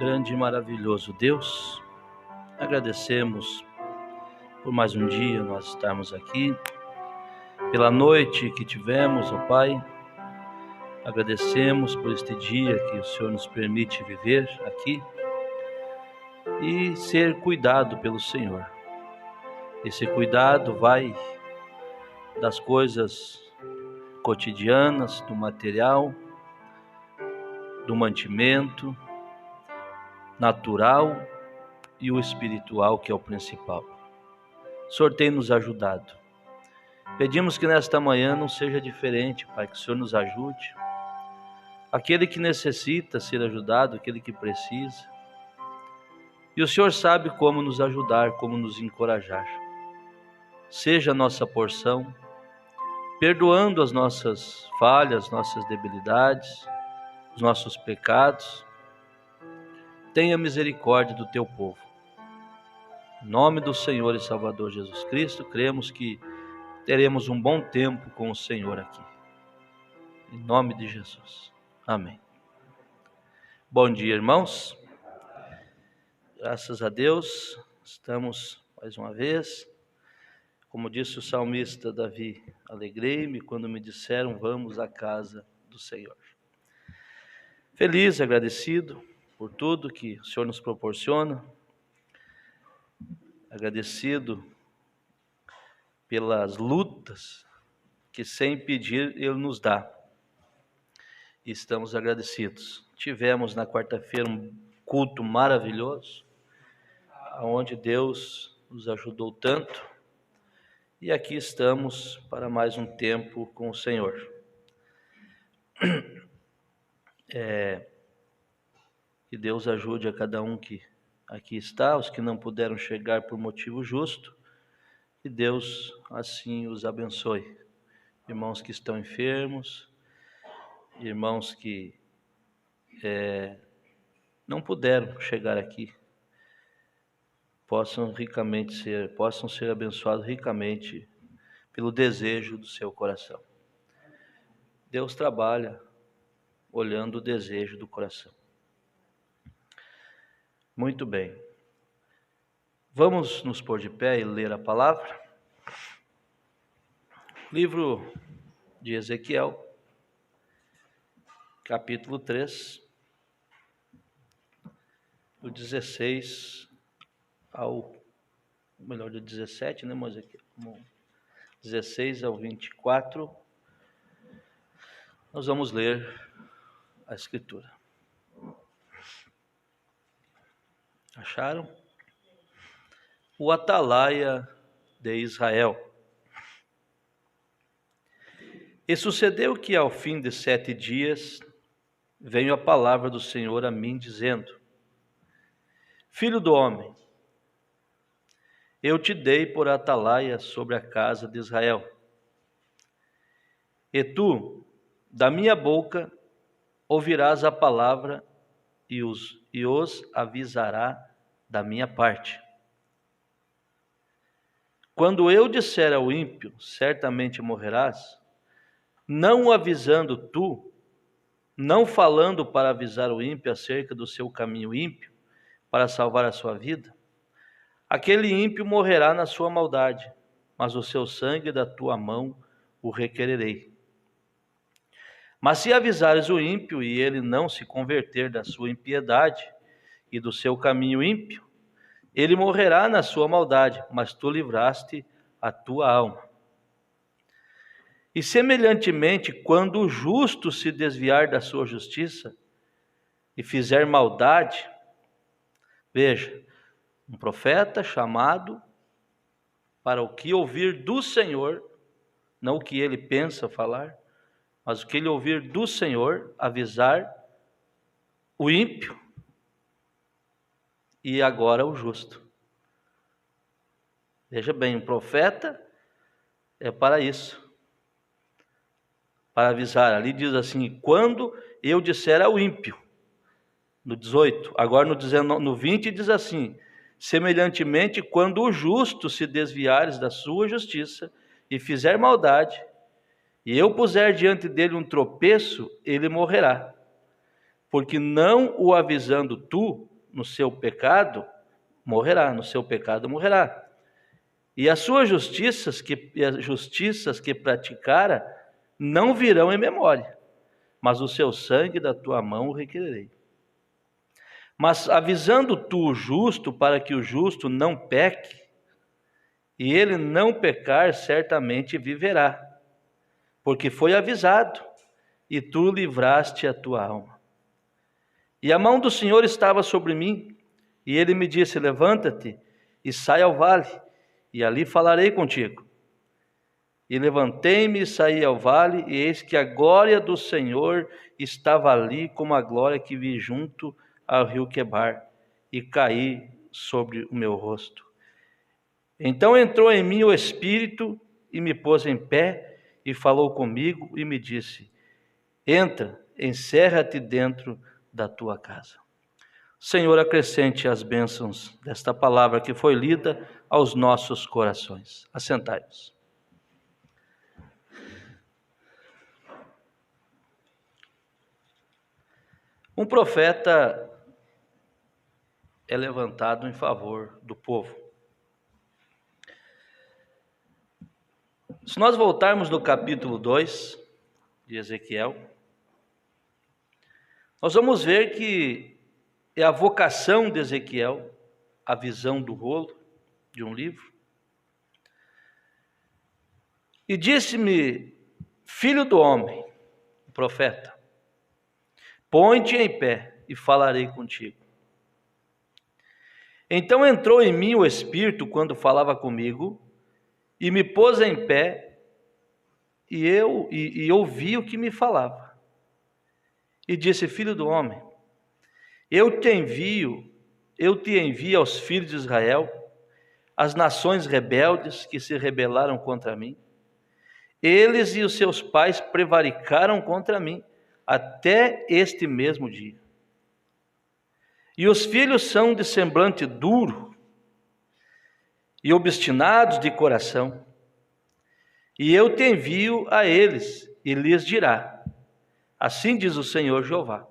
Grande e maravilhoso Deus, agradecemos por mais um dia nós estarmos aqui, pela noite que tivemos, ó Pai. Agradecemos por este dia que o Senhor nos permite viver aqui e ser cuidado pelo Senhor. Esse cuidado vai das coisas cotidianas, do material, do mantimento natural e o espiritual, que é o principal. O Senhor tem nos ajudado. Pedimos que nesta manhã não seja diferente, Pai, que o Senhor nos ajude. Aquele que necessita ser ajudado, aquele que precisa. E o Senhor sabe como nos ajudar, como nos encorajar. Seja a nossa porção, perdoando as nossas falhas, nossas debilidades, os nossos pecados. Tenha misericórdia do teu povo. Em nome do Senhor e Salvador Jesus Cristo, cremos que teremos um bom tempo com o Senhor aqui. Em nome de Jesus. Amém. Bom dia, irmãos. Graças a Deus, estamos mais uma vez. Como disse o salmista Davi, alegrei-me quando me disseram, vamos à casa do Senhor. Feliz, agradecido por tudo que o Senhor nos proporciona. Agradecido pelas lutas que sem pedir Ele nos dá. E estamos agradecidos. Tivemos na quarta-feira um culto maravilhoso, onde Deus nos ajudou tanto. E aqui estamos para mais um tempo com o Senhor. Que Deus ajude a cada um que aqui está, os que não puderam chegar por motivo justo, que Deus assim os abençoe. Irmãos que estão enfermos, irmãos que não puderam chegar aqui, possam ser abençoados ricamente pelo desejo do seu coração. Deus trabalha olhando o desejo do coração. Muito bem. Vamos nos pôr de pé e ler a palavra. Livro de Ezequiel, capítulo 3, do 16 do 17, né, Ezequiel? 16 ao 24, nós vamos ler a Escritura. Acharam? O atalaia de Israel. E sucedeu que ao fim de 7 dias, veio a palavra do Senhor a mim, dizendo: Filho do homem, eu te dei por atalaia sobre a casa de Israel. E tu, da minha boca, ouvirás a palavra e os avisará da minha parte. Quando eu disser ao ímpio, certamente morrerás, não o avisando tu, não falando para avisar o ímpio acerca do seu caminho ímpio, para salvar a sua vida, aquele ímpio morrerá na sua maldade, mas o seu sangue da tua mão o requererei. Mas se avisares o ímpio e ele não se converter da sua impiedade e do seu caminho ímpio, ele morrerá na sua maldade, mas tu livraste a tua alma. E semelhantemente, quando o justo se desviar da sua justiça e fizer maldade, veja, um profeta chamado para o que ouvir do Senhor, não o que ele pensa falar, mas o que ele ouvir do Senhor, avisar o ímpio e agora o justo. Veja bem, um profeta é para isso, para avisar. Ali diz assim, quando eu disser ao ímpio, no 18, agora no 20 diz assim, semelhantemente, quando o justo se desviares da sua justiça e fizer maldade, e eu puser diante dele um tropeço, ele morrerá. Porque não o avisando tu, no seu pecado, morrerá, no seu pecado morrerá. E as suas justiças que praticara não virão em memória, mas o seu sangue da tua mão o requererei. Mas avisando tu o justo, para que o justo não peque, e ele não pecar, certamente viverá, porque foi avisado, e tu livraste a tua alma. E a mão do Senhor estava sobre mim, e ele me disse: levanta-te e sai ao vale, e ali falarei contigo. E levantei-me e saí ao vale, e eis que a glória do Senhor estava ali, como a glória que vi junto ao rio Quebar, e caí sobre o meu rosto. Então entrou em mim o Espírito, e me pôs em pé, e falou comigo, e me disse: entra, encerra-te dentro da tua casa. Senhor, acrescente as bênçãos desta palavra que foi lida aos nossos corações. Assentai-vos. Um profeta é levantado em favor do povo. Se nós voltarmos no capítulo 2 de Ezequiel, nós vamos ver que é a vocação de Ezequiel, a visão do rolo de um livro. E disse-me: filho do homem, o profeta, põe-te em pé e falarei contigo. Então entrou em mim o Espírito quando falava comigo, e me pôs em pé, e ouvi o que me falava. E disse: filho do homem, eu te envio aos filhos de Israel, as nações rebeldes que se rebelaram contra mim. Eles e os seus pais prevaricaram contra mim até este mesmo dia. E os filhos são de semblante duro e obstinados de coração. E eu te envio a eles, e lhes dirá: assim diz o Senhor Jeová.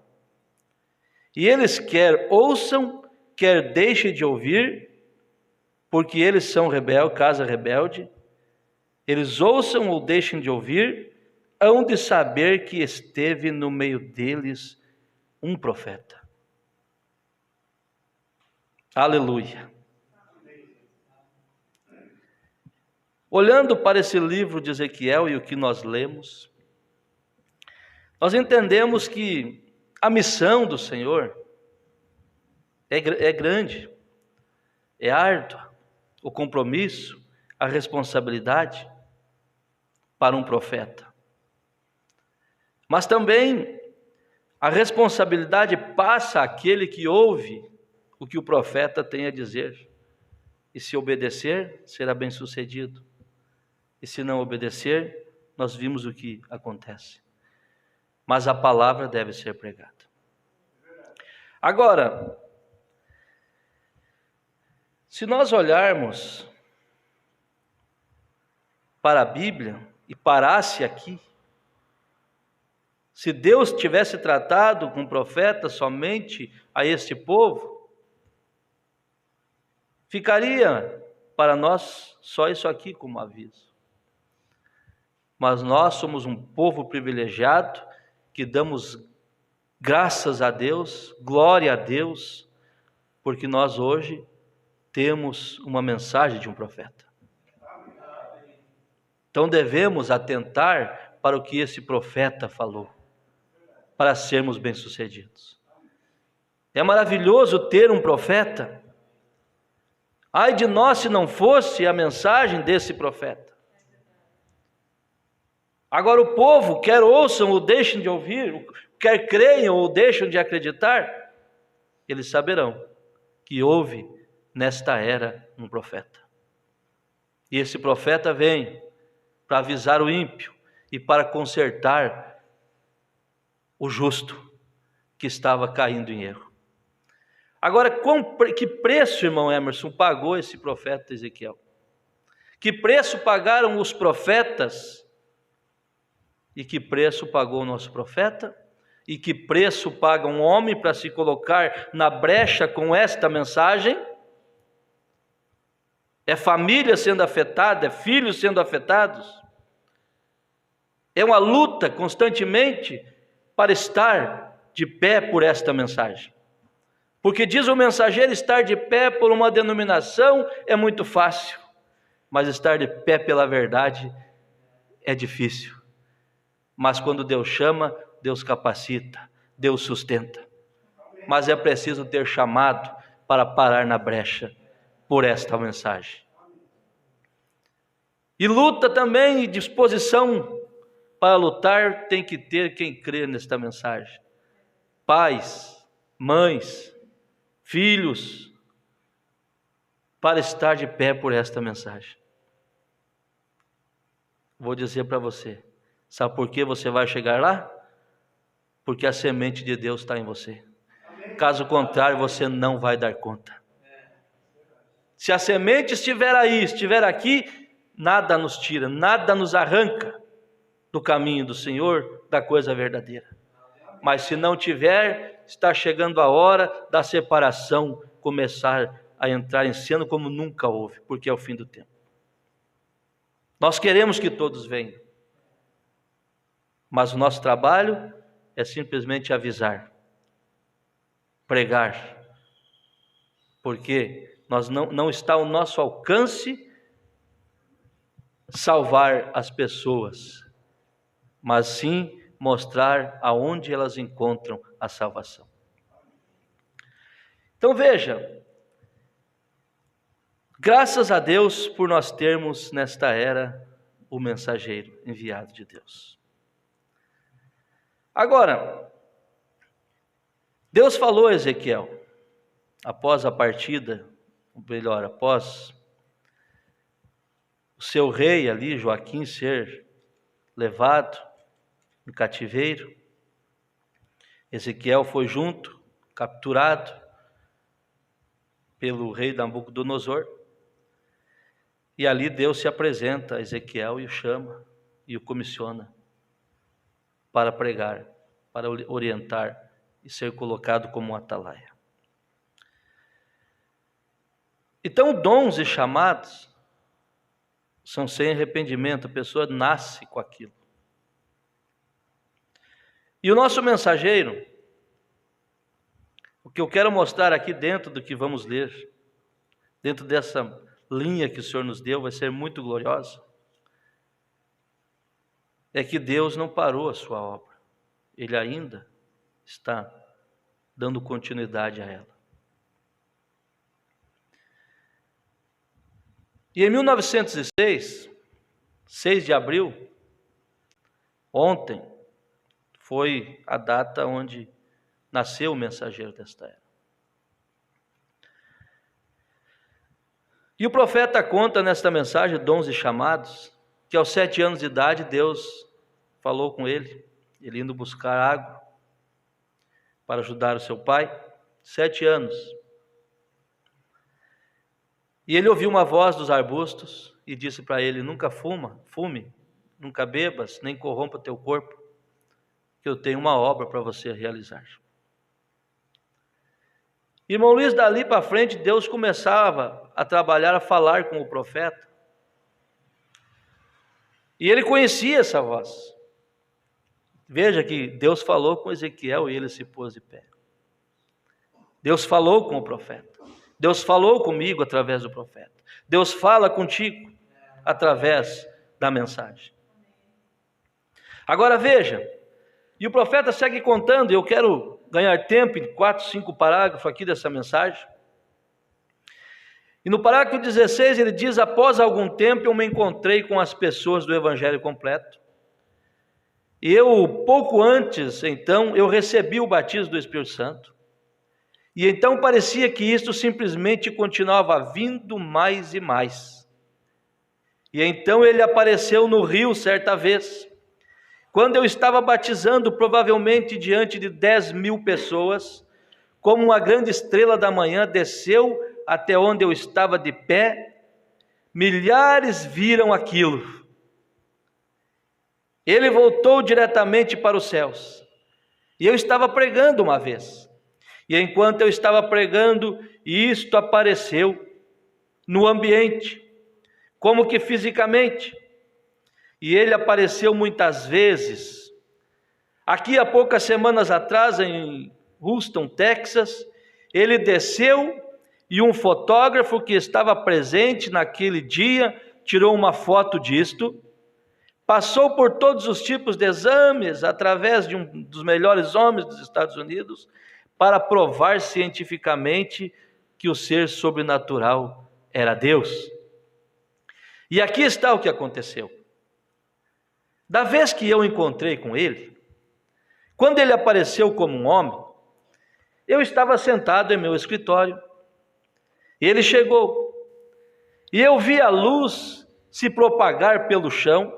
E eles quer ouçam, quer deixem de ouvir, porque eles são casa rebelde. Eles ouçam ou deixem de ouvir, hão de saber que esteve no meio deles um profeta. Aleluia. Olhando para esse livro de Ezequiel e o que nós lemos, nós entendemos que a missão do Senhor é grande, é árdua, o compromisso, a responsabilidade para um profeta. Mas também a responsabilidade passa àquele que ouve o que o profeta tem a dizer. E se obedecer, será bem-sucedido. E se não obedecer, nós vimos o que acontece. Mas a palavra deve ser pregada. Agora, se nós olharmos para a Bíblia e parasse aqui, se Deus tivesse tratado com o profeta somente a este povo, ficaria para nós só isso aqui como aviso. Mas nós somos um povo privilegiado, que damos graças a Deus, glória a Deus, porque nós hoje temos uma mensagem de um profeta. Então devemos atentar para o que esse profeta falou, para sermos bem-sucedidos. É maravilhoso ter um profeta. Ai de nós se não fosse a mensagem desse profeta. Agora o povo, quer ouçam ou deixem de ouvir, quer creiam ou deixem de acreditar, eles saberão que houve nesta era um profeta. E esse profeta vem para avisar o ímpio e para consertar o justo que estava caindo em erro. Agora, que preço, irmão Emerson, pagou esse profeta Ezequiel? Que preço pagaram os profetas? E que preço pagou o nosso profeta? e que preço paga um homem para se colocar na brecha com esta mensagem? É família sendo afetada, é filhos sendo afetados. É uma luta constantemente para estar de pé por esta mensagem. Porque diz o mensageiro, estar de pé por uma denominação é muito fácil, mas estar de pé pela verdade é difícil. Mas quando Deus chama, Deus capacita, Deus sustenta. Mas é preciso ter chamado para parar na brecha por esta mensagem. E luta também, e disposição para lutar tem que ter quem crê nesta mensagem. Pais, mães, filhos, para estar de pé por esta mensagem. Vou dizer para você, sabe por que você vai chegar lá? Porque a semente de Deus está em você. Caso contrário, você não vai dar conta. Se a semente estiver aí, estiver aqui, nada nos tira, nada nos arranca do caminho do Senhor, da coisa verdadeira. Mas se não tiver, está chegando a hora da separação começar a entrar em cena como nunca houve, porque é o fim do tempo. Nós queremos que todos venham, mas o nosso trabalho é simplesmente avisar, pregar, porque não está ao nosso alcance salvar as pessoas, mas sim mostrar aonde elas encontram a salvação. Então veja, graças a Deus por nós termos nesta era o mensageiro enviado de Deus. Agora, Deus falou a Ezequiel, após a partida, ou melhor, após o seu rei ali, Joaquim, ser levado no cativeiro, Ezequiel foi junto, capturado pelo rei Nabucodonosor, e ali Deus se apresenta a Ezequiel e o chama e o comissiona para pregar, para orientar e ser colocado como um atalaia. Então, dons e chamados são sem arrependimento, a pessoa nasce com aquilo. E o nosso mensageiro, o que eu quero mostrar aqui dentro do que vamos ler, dentro dessa linha que o Senhor nos deu, vai ser muito gloriosa, é que Deus não parou a sua obra, Ele ainda está dando continuidade a ela. E em 1906, 6 de abril, ontem, foi a data onde nasceu o mensageiro desta era. E o profeta conta nesta mensagem, dons e chamados, que aos 7 anos de idade Deus falou com ele indo buscar água para ajudar o seu pai, 7 anos. E ele ouviu uma voz dos arbustos e disse para ele, nunca fume, nunca bebas, nem corrompa teu corpo, que eu tenho uma obra para você realizar. Irmão Luiz, dali para frente, Deus começava a trabalhar, a falar com o profeta. E ele conhecia essa voz. Veja que Deus falou com Ezequiel e ele se pôs de pé. Deus falou com o profeta. Deus falou comigo através do profeta. Deus fala contigo através da mensagem. Agora veja, e o profeta segue contando, e eu quero ganhar tempo em 4, 5 parágrafos aqui dessa mensagem. E no parágrafo 16 ele diz, após algum tempo eu me encontrei com as pessoas do Evangelho completo. E pouco antes, então, eu recebi o batismo do Espírito Santo. E então parecia que isto simplesmente continuava vindo mais e mais. E então ele apareceu no rio certa vez. Quando eu estava batizando, provavelmente diante de 10.000 pessoas, como uma grande estrela da manhã desceu até onde eu estava de pé, milhares viram aquilo. Ele voltou diretamente para os céus E eu estava pregando uma vez. E enquanto eu estava pregando, isto apareceu no ambiente, como que fisicamente. E ele apareceu muitas vezes. Aqui há poucas semanas atrás, em Houston, Texas, ele desceu e um fotógrafo que estava presente naquele dia tirou uma foto disto. Passou por todos os tipos de exames, através de um dos melhores homens dos Estados Unidos, para provar cientificamente que o ser sobrenatural era Deus. E aqui está o que aconteceu. Da vez que eu encontrei com ele, quando ele apareceu como um homem, eu estava sentado em meu escritório, e ele chegou, e eu vi a luz se propagar pelo chão.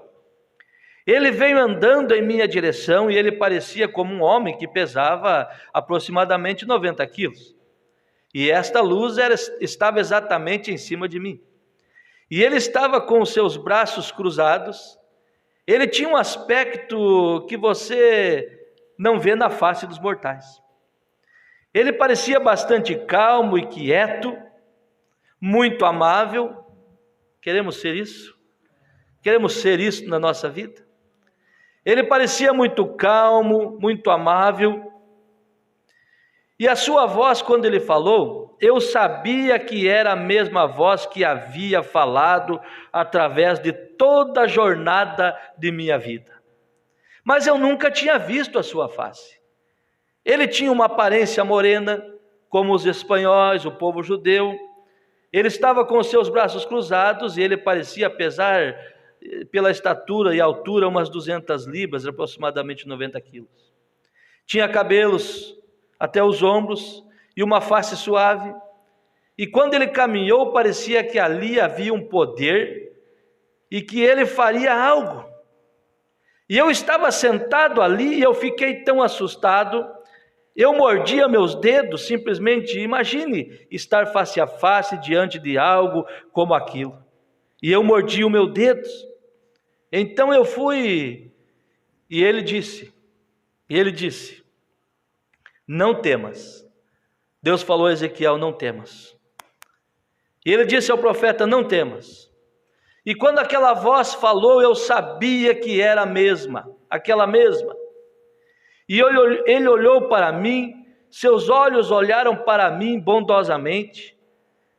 Ele veio andando em minha direção e ele parecia como um homem que pesava aproximadamente 90 quilos. E esta luz estava exatamente em cima de mim. E ele estava com os seus braços cruzados. Ele tinha um aspecto que você não vê na face dos mortais. Ele parecia bastante calmo e quieto, muito amável. Queremos ser isso? Queremos ser isso na nossa vida? Ele parecia muito calmo, muito amável. E a sua voz, quando ele falou, eu sabia que era a mesma voz que havia falado através de toda a jornada de minha vida. Mas eu nunca tinha visto a sua face. Ele tinha uma aparência morena, como os espanhóis, o povo judeu. Ele estava com os seus braços cruzados e ele parecia pesar, pela estatura e altura, umas 200 libras, aproximadamente 90 quilos. Tinha cabelos até os ombros e uma face suave. E quando ele caminhou, parecia que ali havia um poder e que ele faria algo. E eu estava sentado ali e eu fiquei tão assustado, eu mordia meus dedos, simplesmente. Imagine estar face a face diante de algo como aquilo. E eu mordia os meus dedos. Então eu fui, e ele disse, não temas. Deus falou a Ezequiel, não temas. E ele disse ao profeta, não temas. E quando aquela voz falou, eu sabia que era a mesma, aquela mesma. E ele olhou para mim, seus olhos olharam para mim bondosamente,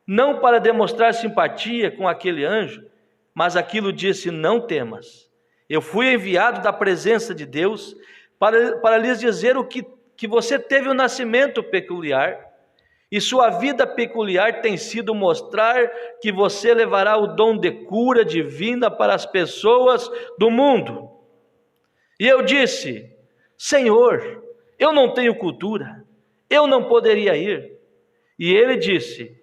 não para demonstrar simpatia com aquele anjo, mas aquilo disse, não temas. Eu fui enviado da presença de Deus para lhes dizer que você teve um nascimento peculiar, e sua vida peculiar tem sido mostrar que você levará o dom de cura divina para as pessoas do mundo. E eu disse, Senhor, eu não tenho cultura, eu não poderia ir. E ele disse,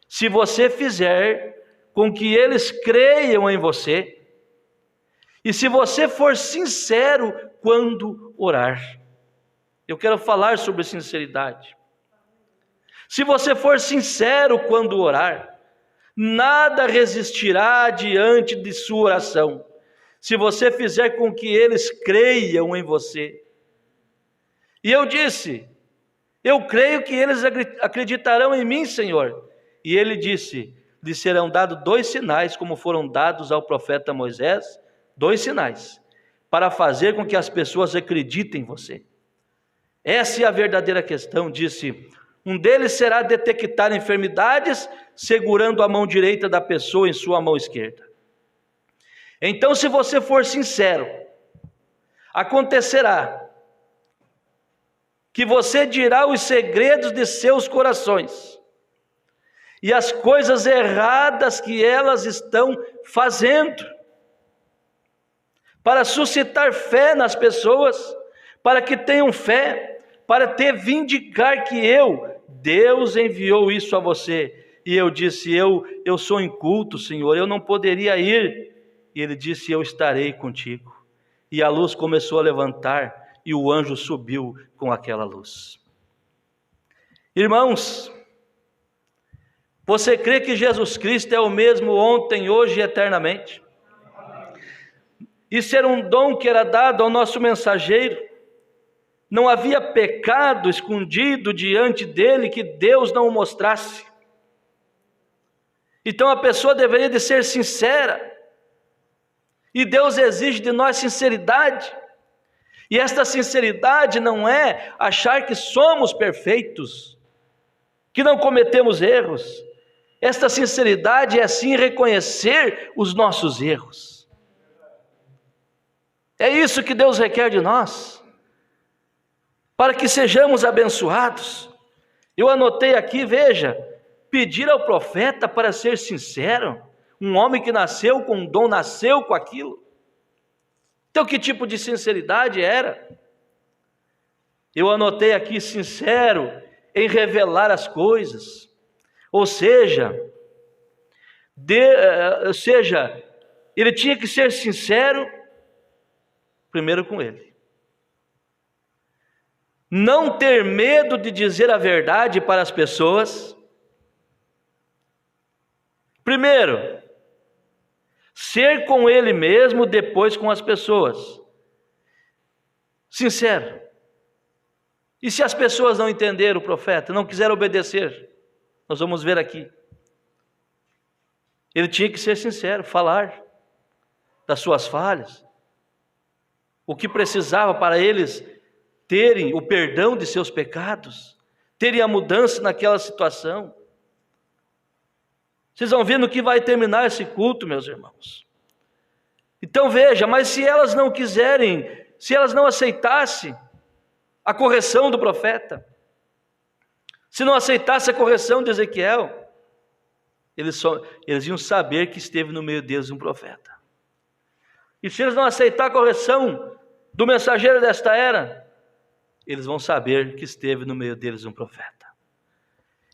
se você fizer com que eles creiam em você, e se você for sincero quando orar. Eu quero falar sobre sinceridade. Se você for sincero quando orar, nada resistirá diante de sua oração, se você fizer com que eles creiam em você. E eu disse, eu creio que eles acreditarão em mim, Senhor. E ele disse, lhe serão dados 2 sinais, como foram dados ao profeta Moisés, 2 sinais, para fazer com que as pessoas acreditem em você. Essa é a verdadeira questão, disse. Um deles será detectar enfermidades, segurando a mão direita da pessoa em sua mão esquerda. Então, se você for sincero, acontecerá que você dirá os segredos de seus corações, e as coisas erradas que elas estão fazendo, para suscitar fé nas pessoas, para que tenham fé, para te vindicar que Deus enviou isso a você. E eu disse, eu sou inculto, Senhor, eu não poderia ir. E ele disse, eu estarei contigo. E a luz começou a levantar, e o anjo subiu com aquela luz. Irmãos, você crê que Jesus Cristo é o mesmo ontem, hoje e eternamente? Isso era um dom que era dado ao nosso mensageiro. não havia pecado escondido diante dele que Deus não o mostrasse. Então a pessoa deveria de ser sincera, e Deus exige de nós sinceridade, e esta sinceridade não é achar que somos perfeitos, que não cometemos erros. Esta sinceridade é sim reconhecer os nossos erros. É isso que Deus requer de nós, para que sejamos abençoados. Eu anotei aqui, veja, pedir ao profeta para ser sincero, um homem que nasceu com um dom, nasceu com aquilo. Então que tipo de sinceridade era? Eu anotei aqui, sincero em revelar as coisas, ou seja, ele tinha que ser sincero primeiro com ele, não ter medo de dizer a verdade para as pessoas. Primeiro, ser com ele mesmo, depois com as pessoas. Sincero. E se as pessoas não entenderam o profeta, não quiseram obedecer? Nós vamos ver aqui. Ele tinha que ser sincero, falar das suas falhas, o que precisava para eles terem o perdão de seus pecados, terem a mudança naquela situação. Vocês vão ver no que vai terminar esse culto, meus irmãos. Então veja, mas se elas não quiserem, se elas não aceitassem a correção do profeta, se não aceitassem a correção de Ezequiel, eles iam saber que esteve no meio deles um profeta. E se eles não aceitar a correção do mensageiro desta era, eles vão saber que esteve no meio deles um profeta.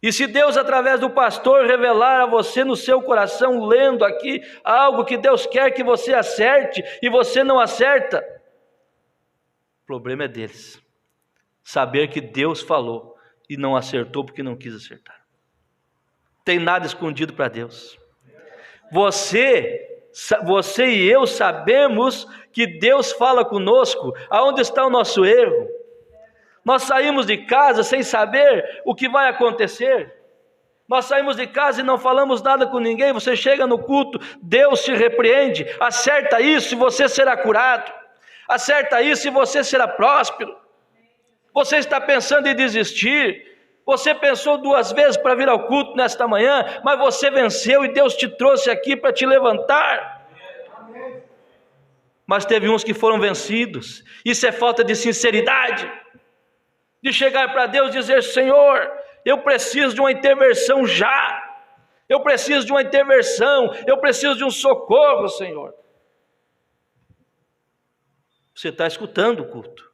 E se Deus, através do pastor, revelar a você no seu coração, lendo aqui algo que Deus quer que você acerte, e você não acerta, o problema é deles. Saber que Deus falou e não acertou porque não quis acertar. Tem nada escondido para Deus. Você e eu sabemos que Deus fala conosco. Aonde está o nosso erro? Nós saímos de casa sem saber o que vai acontecer. Nós saímos de casa e não falamos nada com ninguém. Você chega no culto, Deus te repreende. Acerta isso e você será curado. Acerta isso e você será próspero. Você está pensando em desistir. Você pensou 2 vezes para vir ao culto nesta manhã, mas você venceu e Deus te trouxe aqui para te levantar. Mas teve uns que foram vencidos. Isso é falta de sinceridade. De chegar para Deus e dizer: Senhor, eu preciso de uma intervenção já. Eu preciso de uma intervenção. Eu preciso de um socorro, Senhor. Você está escutando o culto.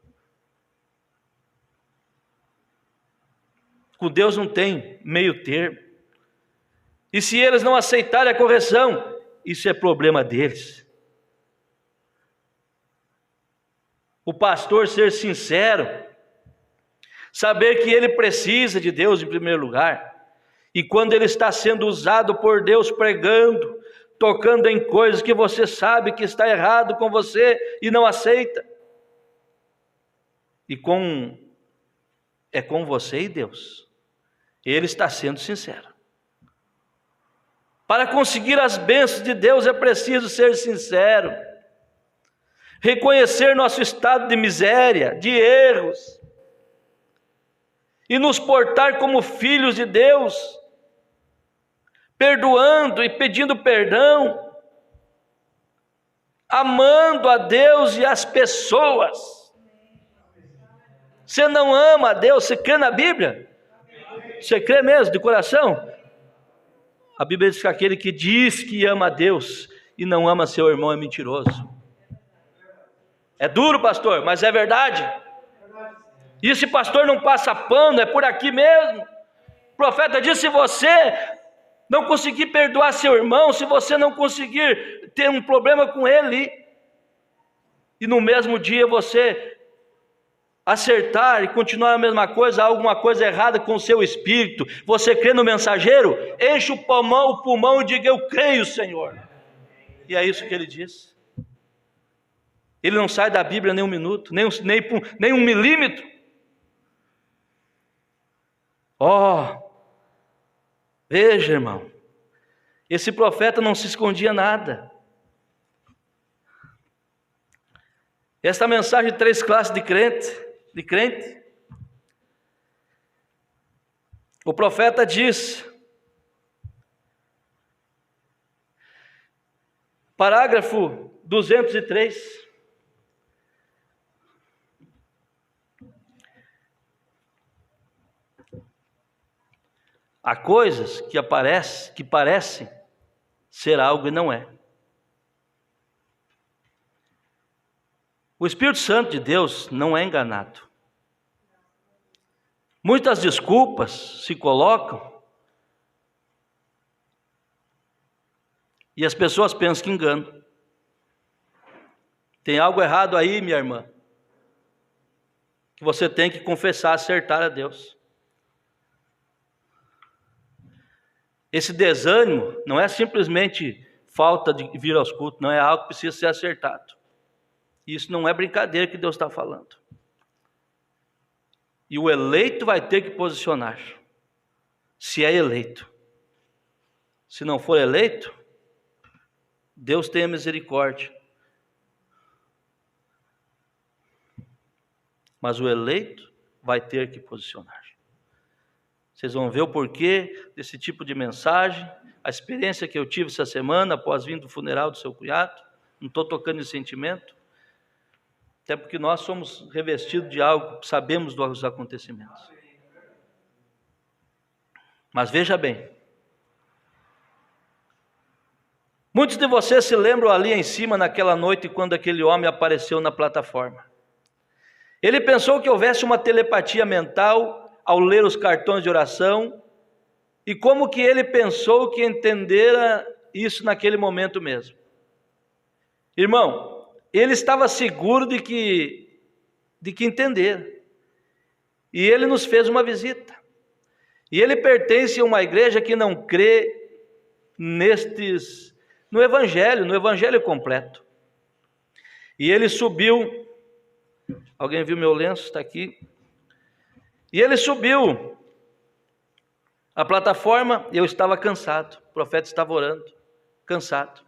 Com Deus não tem meio termo. E se eles não aceitarem a correção, isso é problema deles. O pastor ser sincero, saber que ele precisa de Deus em primeiro lugar, e quando ele está sendo usado por Deus pregando, tocando em coisas que você sabe que está errado com você e não aceita, é com você e Deus. Ele está sendo sincero. Para conseguir as bênçãos de Deus é preciso ser sincero, reconhecer nosso estado de miséria, de erros, e nos portar como filhos de Deus, perdoando e pedindo perdão, amando a Deus e as pessoas. Você não ama a Deus? Você crê na Bíblia? Você crê mesmo, de coração? A Bíblia diz que aquele que diz que ama a Deus e não ama seu irmão é mentiroso. É duro, pastor, mas é verdade. E esse pastor não passa pano, é por aqui mesmo. O profeta diz: se você não conseguir perdoar seu irmão, se você não conseguir ter um problema com ele, e no mesmo dia você acertar e continuar a mesma coisa, há alguma coisa errada com o seu espírito, você crê no mensageiro? Enche o pulmão e diga: eu creio, Senhor. E é isso que ele diz. Ele não sai da Bíblia nem um minuto, nem 1 milímetro. Veja, irmão, esse profeta não se escondia nada. Esta mensagem de 3 classes de crente. O profeta diz, parágrafo 203, há coisas que parecem ser algo e não é. O Espírito Santo de Deus não é enganado. Muitas desculpas se colocam e as pessoas pensam que enganam. Tem algo errado aí, minha irmã, que você tem que confessar, acertar a Deus. Esse desânimo não é simplesmente falta de vir aos cultos, não, é algo que precisa ser acertado. Isso não é brincadeira que Deus está falando. E o eleito vai ter que posicionar, se é eleito. Se não for eleito, Deus tenha misericórdia. Mas o eleito vai ter que posicionar. Vocês vão ver o porquê desse tipo de mensagem, a experiência que eu tive essa semana, após vir do funeral do seu cunhado. Não estou tocando em sentimento, até porque nós somos revestidos de algo, sabemos dos acontecimentos. Mas veja bem, muitos de vocês se lembram ali em cima naquela noite, quando aquele homem apareceu na plataforma. Ele pensou que houvesse uma telepatia mental ao ler os cartões de oração, e como que ele pensou que entendera isso naquele momento mesmo. Irmão, ele estava seguro de que entender. E ele nos fez uma visita. E ele pertence a uma igreja que não crê no evangelho completo. E ele subiu, alguém viu meu lenço? Está aqui. E ele subiu a plataforma, e eu estava cansado, o profeta estava orando, cansado.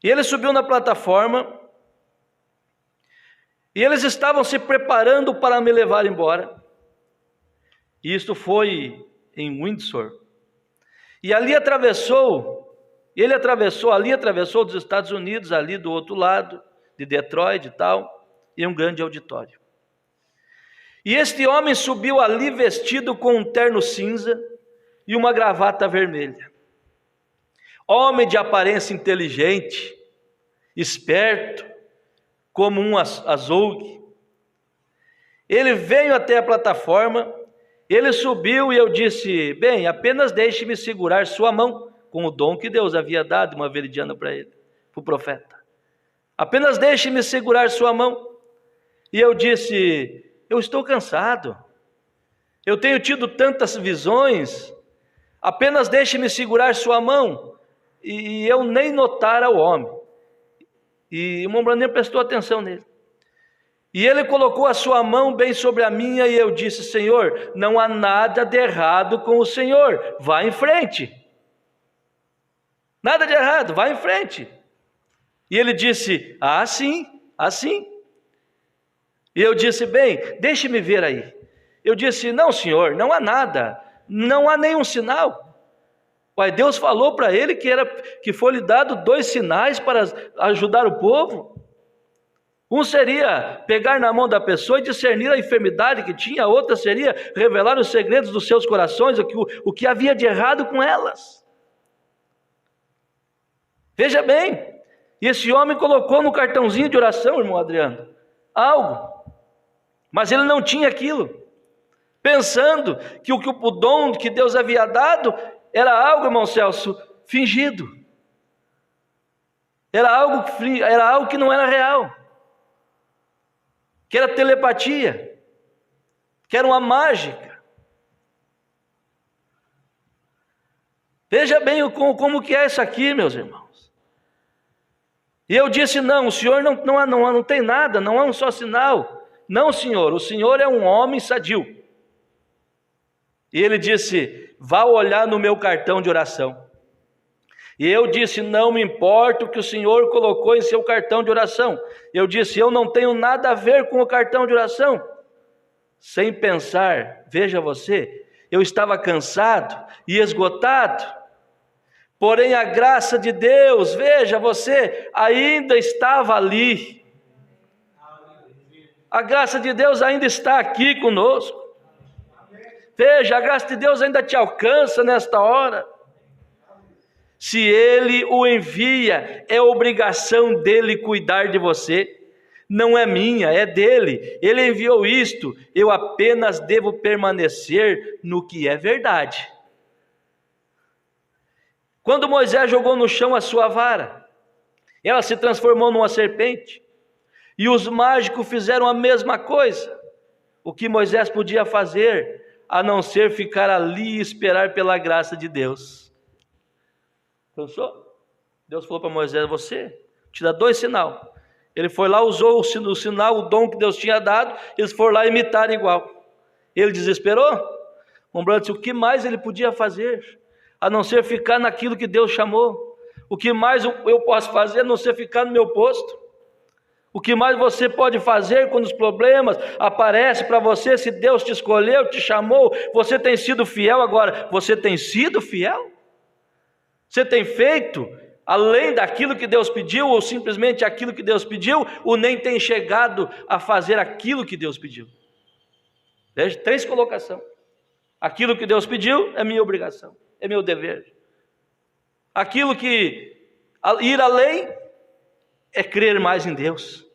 E ele subiu na plataforma, e eles estavam se preparando para me levar embora. E isto foi em Windsor. E ali atravessou dos Estados Unidos, ali do outro lado, de Detroit e tal, e um grande auditório. E este homem subiu ali vestido com um terno cinza e uma gravata vermelha. Homem de aparência inteligente, esperto, como um azougue. Ele veio até a plataforma, ele subiu e eu disse, bem, apenas deixe-me segurar sua mão, com o dom que Deus havia dado, uma veridiana para ele, para o profeta. Apenas deixe-me segurar sua mão. E eu disse, eu estou cansado, eu tenho tido tantas visões, apenas deixe-me segurar sua mão. E eu nem notara o homem, e o homem nem prestou atenção nele. E ele colocou a sua mão bem sobre a minha, e eu disse, Senhor, não há nada de errado com o Senhor, vá em frente. Nada de errado, vá em frente. E ele disse, sim. E eu disse, bem, deixe-me ver aí. Eu disse, não, Senhor, não há nada, não há nenhum sinal. Pai, Deus falou para ele que foi-lhe dado 2 sinais para ajudar o povo. Um seria pegar na mão da pessoa e discernir a enfermidade que tinha, a outra seria revelar os segredos dos seus corações, o que havia de errado com elas. Veja bem, e esse homem colocou no cartãozinho de oração, irmão Adriano, algo, mas ele não tinha aquilo, pensando que o dom que Deus havia dado era algo, irmão Celso, fingido, era algo que não era real, que era telepatia, que era uma mágica. Veja bem como que é isso aqui, meus irmãos. E eu disse, não, o senhor não tem nada, não há um só sinal. Não, senhor, o senhor é um homem sadio. E ele disse: vá olhar no meu cartão de oração. E eu disse: não me importa o que o Senhor colocou em seu cartão de oração. Eu disse: eu não tenho nada a ver com o cartão de oração. Sem pensar, veja você, eu estava cansado e esgotado, porém a graça de Deus, veja você, ainda estava ali. A graça de Deus ainda está aqui conosco. Veja, a graça de Deus ainda te alcança nesta hora. Se Ele o envia, é obrigação dEle cuidar de você. Não é minha, é dEle. Ele enviou isto, eu apenas devo permanecer no que é verdade. Quando Moisés jogou no chão a sua vara, ela se transformou numa serpente. E os mágicos fizeram a mesma coisa. O que Moisés podia fazer, a não ser ficar ali e esperar pela graça de Deus? Pensou? Deus falou para Moisés: você te dá 2 sinais. Ele foi lá, usou o sinal, o dom que Deus tinha dado, eles foram lá imitar igual. Ele desesperou. Lembrando-se, o que mais ele podia fazer, a não ser ficar naquilo que Deus chamou? O que mais eu posso fazer, a não ser ficar no meu posto? O que mais você pode fazer quando os problemas aparecem para você? Se Deus te escolheu, te chamou, você tem sido fiel. Agora, você tem sido fiel? Você tem feito além daquilo que Deus pediu, ou simplesmente aquilo que Deus pediu, ou nem tem chegado a fazer aquilo que Deus pediu? Veja, 3 colocações. Aquilo que Deus pediu é minha obrigação, é meu dever. Aquilo que ir além é crer mais em Deus.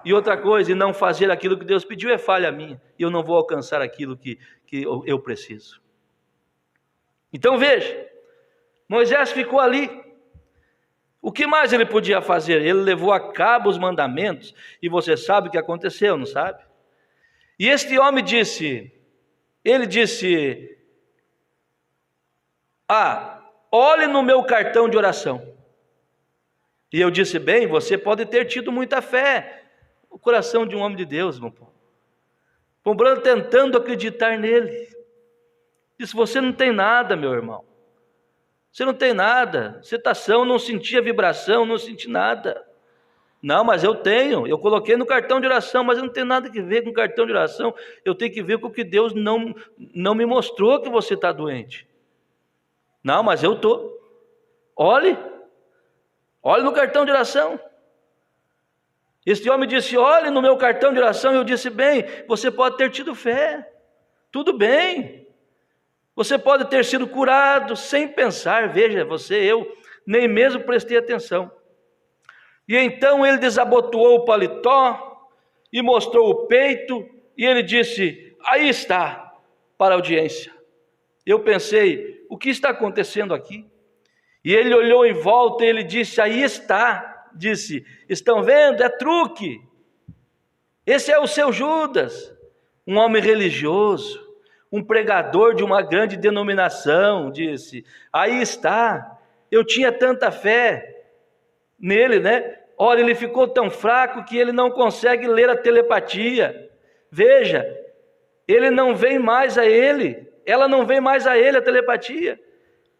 E outra coisa, e não fazer aquilo que Deus pediu, é falha minha, e eu não vou alcançar aquilo que eu preciso. Então veja, Moisés ficou ali. O que mais ele podia fazer? Ele levou a cabo os mandamentos, e você sabe o que aconteceu, não sabe? E este homem disse, olhe no meu cartão de oração. E eu disse: bem, você pode ter tido muita fé. O coração de um homem de Deus, meu povo. Pombrando tentando acreditar nele. Disse: você não tem nada, meu irmão. Você não tem nada. Citação, não sentia vibração, não senti nada. Não, mas eu tenho. Eu coloquei no cartão de oração, mas eu não tenho nada a ver com o cartão de oração. Eu tenho que ver com o que Deus não me mostrou que você está doente. Não, mas eu estou. Olhe no cartão de oração. Este homem disse: olhe no meu cartão de oração. Eu disse: bem, você pode ter tido fé, tudo bem, você pode ter sido curado sem pensar. Veja, eu nem mesmo prestei atenção. E então ele desabotoou o paletó e mostrou o peito, e ele disse: aí está, para a audiência. Eu pensei: o que está acontecendo aqui? E ele olhou em volta e ele disse: aí está. Disse: estão vendo? É truque. Esse é o seu Judas, um homem religioso, um pregador de uma grande denominação. Disse: aí está, eu tinha tanta fé nele, né? Olha, ele ficou tão fraco que ele não consegue ler a telepatia. Veja, ele não vem mais a ele, ela não vem mais a ele a telepatia.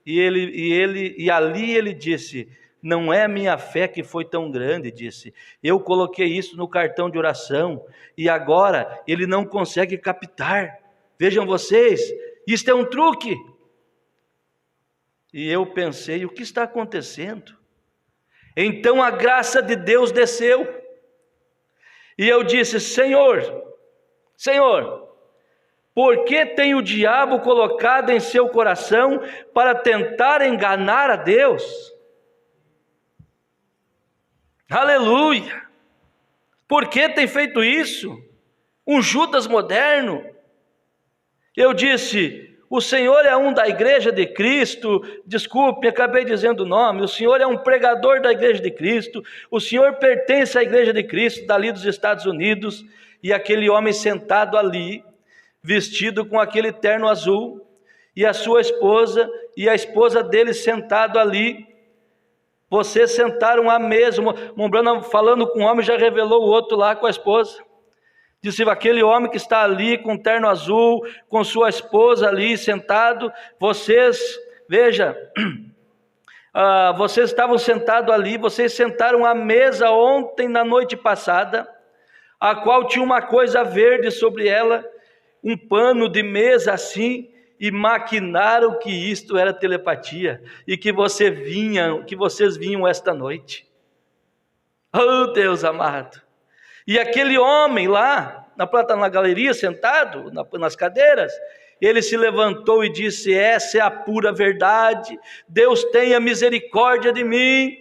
E ali ele disse: não é a minha fé que foi tão grande, disse. Eu coloquei isso no cartão de oração e agora ele não consegue captar. Vejam vocês, isto é um truque. E eu pensei: o que está acontecendo? Então a graça de Deus desceu. E eu disse: Senhor, por que tem o diabo colocado em seu coração para tentar enganar a Deus? Aleluia! Por que tem feito isso? Um Judas moderno. Eu disse: o Senhor é um da igreja de Cristo. Desculpe, acabei dizendo o nome. O Senhor é um pregador da igreja de Cristo. O Senhor pertence à igreja de Cristo, dali dos Estados Unidos. E aquele homem sentado ali, vestido com aquele terno azul, e a sua esposa, e a esposa dele sentado ali. Vocês sentaram à mesa. Falando com o homem, já revelou o outro lá com a esposa. Disse: aquele homem que está ali com terno azul, com sua esposa ali sentado, vocês, veja, vocês estavam sentados ali, vocês sentaram à mesa ontem na noite passada, a qual tinha uma coisa verde sobre ela, um pano de mesa assim, e maquinaram que isto era telepatia, e que vocês vinham esta noite. Oh Deus amado! E aquele homem lá, na galeria, sentado, nas cadeiras, ele se levantou e disse: essa é a pura verdade, Deus tenha misericórdia de mim.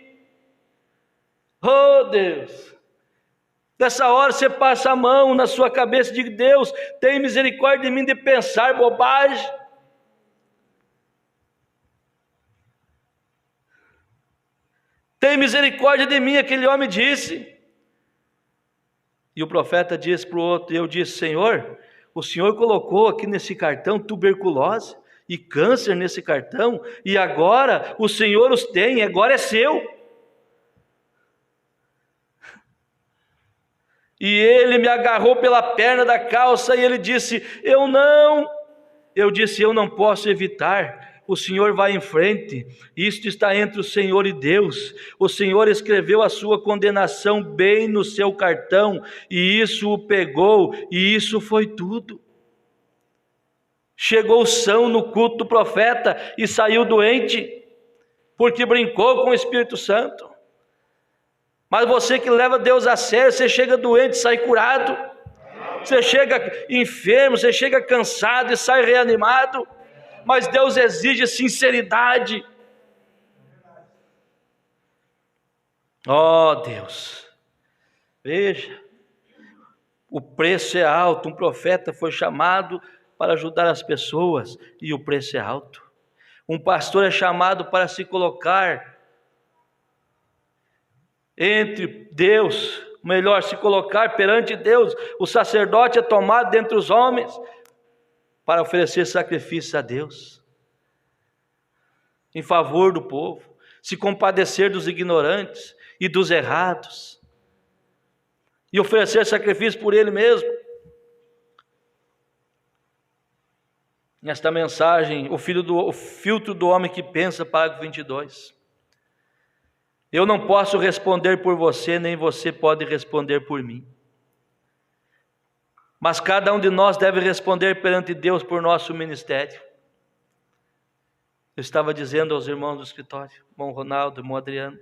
Oh Deus! Nessa hora você passa a mão na sua cabeça e diz: Deus, tem misericórdia de mim de pensar bobagem. Tem misericórdia de mim, aquele homem disse. E o profeta disse para o outro, eu disse: Senhor, o Senhor colocou aqui nesse cartão tuberculose e câncer nesse cartão, e agora o Senhor os tem, agora é seu. E ele me agarrou pela perna da calça e ele disse: eu disse: eu não posso evitar. O Senhor vai em frente, isto está entre o Senhor e Deus. O Senhor escreveu a sua condenação bem no seu cartão, e isso o pegou, e isso foi tudo. Chegou são no culto do profeta e saiu doente, porque brincou com o Espírito Santo. Mas você que leva Deus a sério, você chega doente e sai curado. Você chega enfermo, você chega cansado e sai reanimado. Mas Deus exige sinceridade. Oh Deus, veja, o preço é alto. Um profeta foi chamado para ajudar as pessoas e o preço é alto. Um pastor é chamado para se colocar entre Deus, melhor, se colocar perante Deus. O sacerdote é tomado dentre os homens para oferecer sacrifícios a Deus, em favor do povo, se compadecer dos ignorantes e dos errados, e oferecer sacrifício por Ele mesmo. Nesta mensagem, o filtro do homem que pensa, parágrafo 22. Eu não posso responder por você, nem você pode responder por mim. Mas cada um de nós deve responder perante Deus por nosso ministério. Eu estava dizendo aos irmãos do escritório, irmão Ronaldo, irmão Adriano,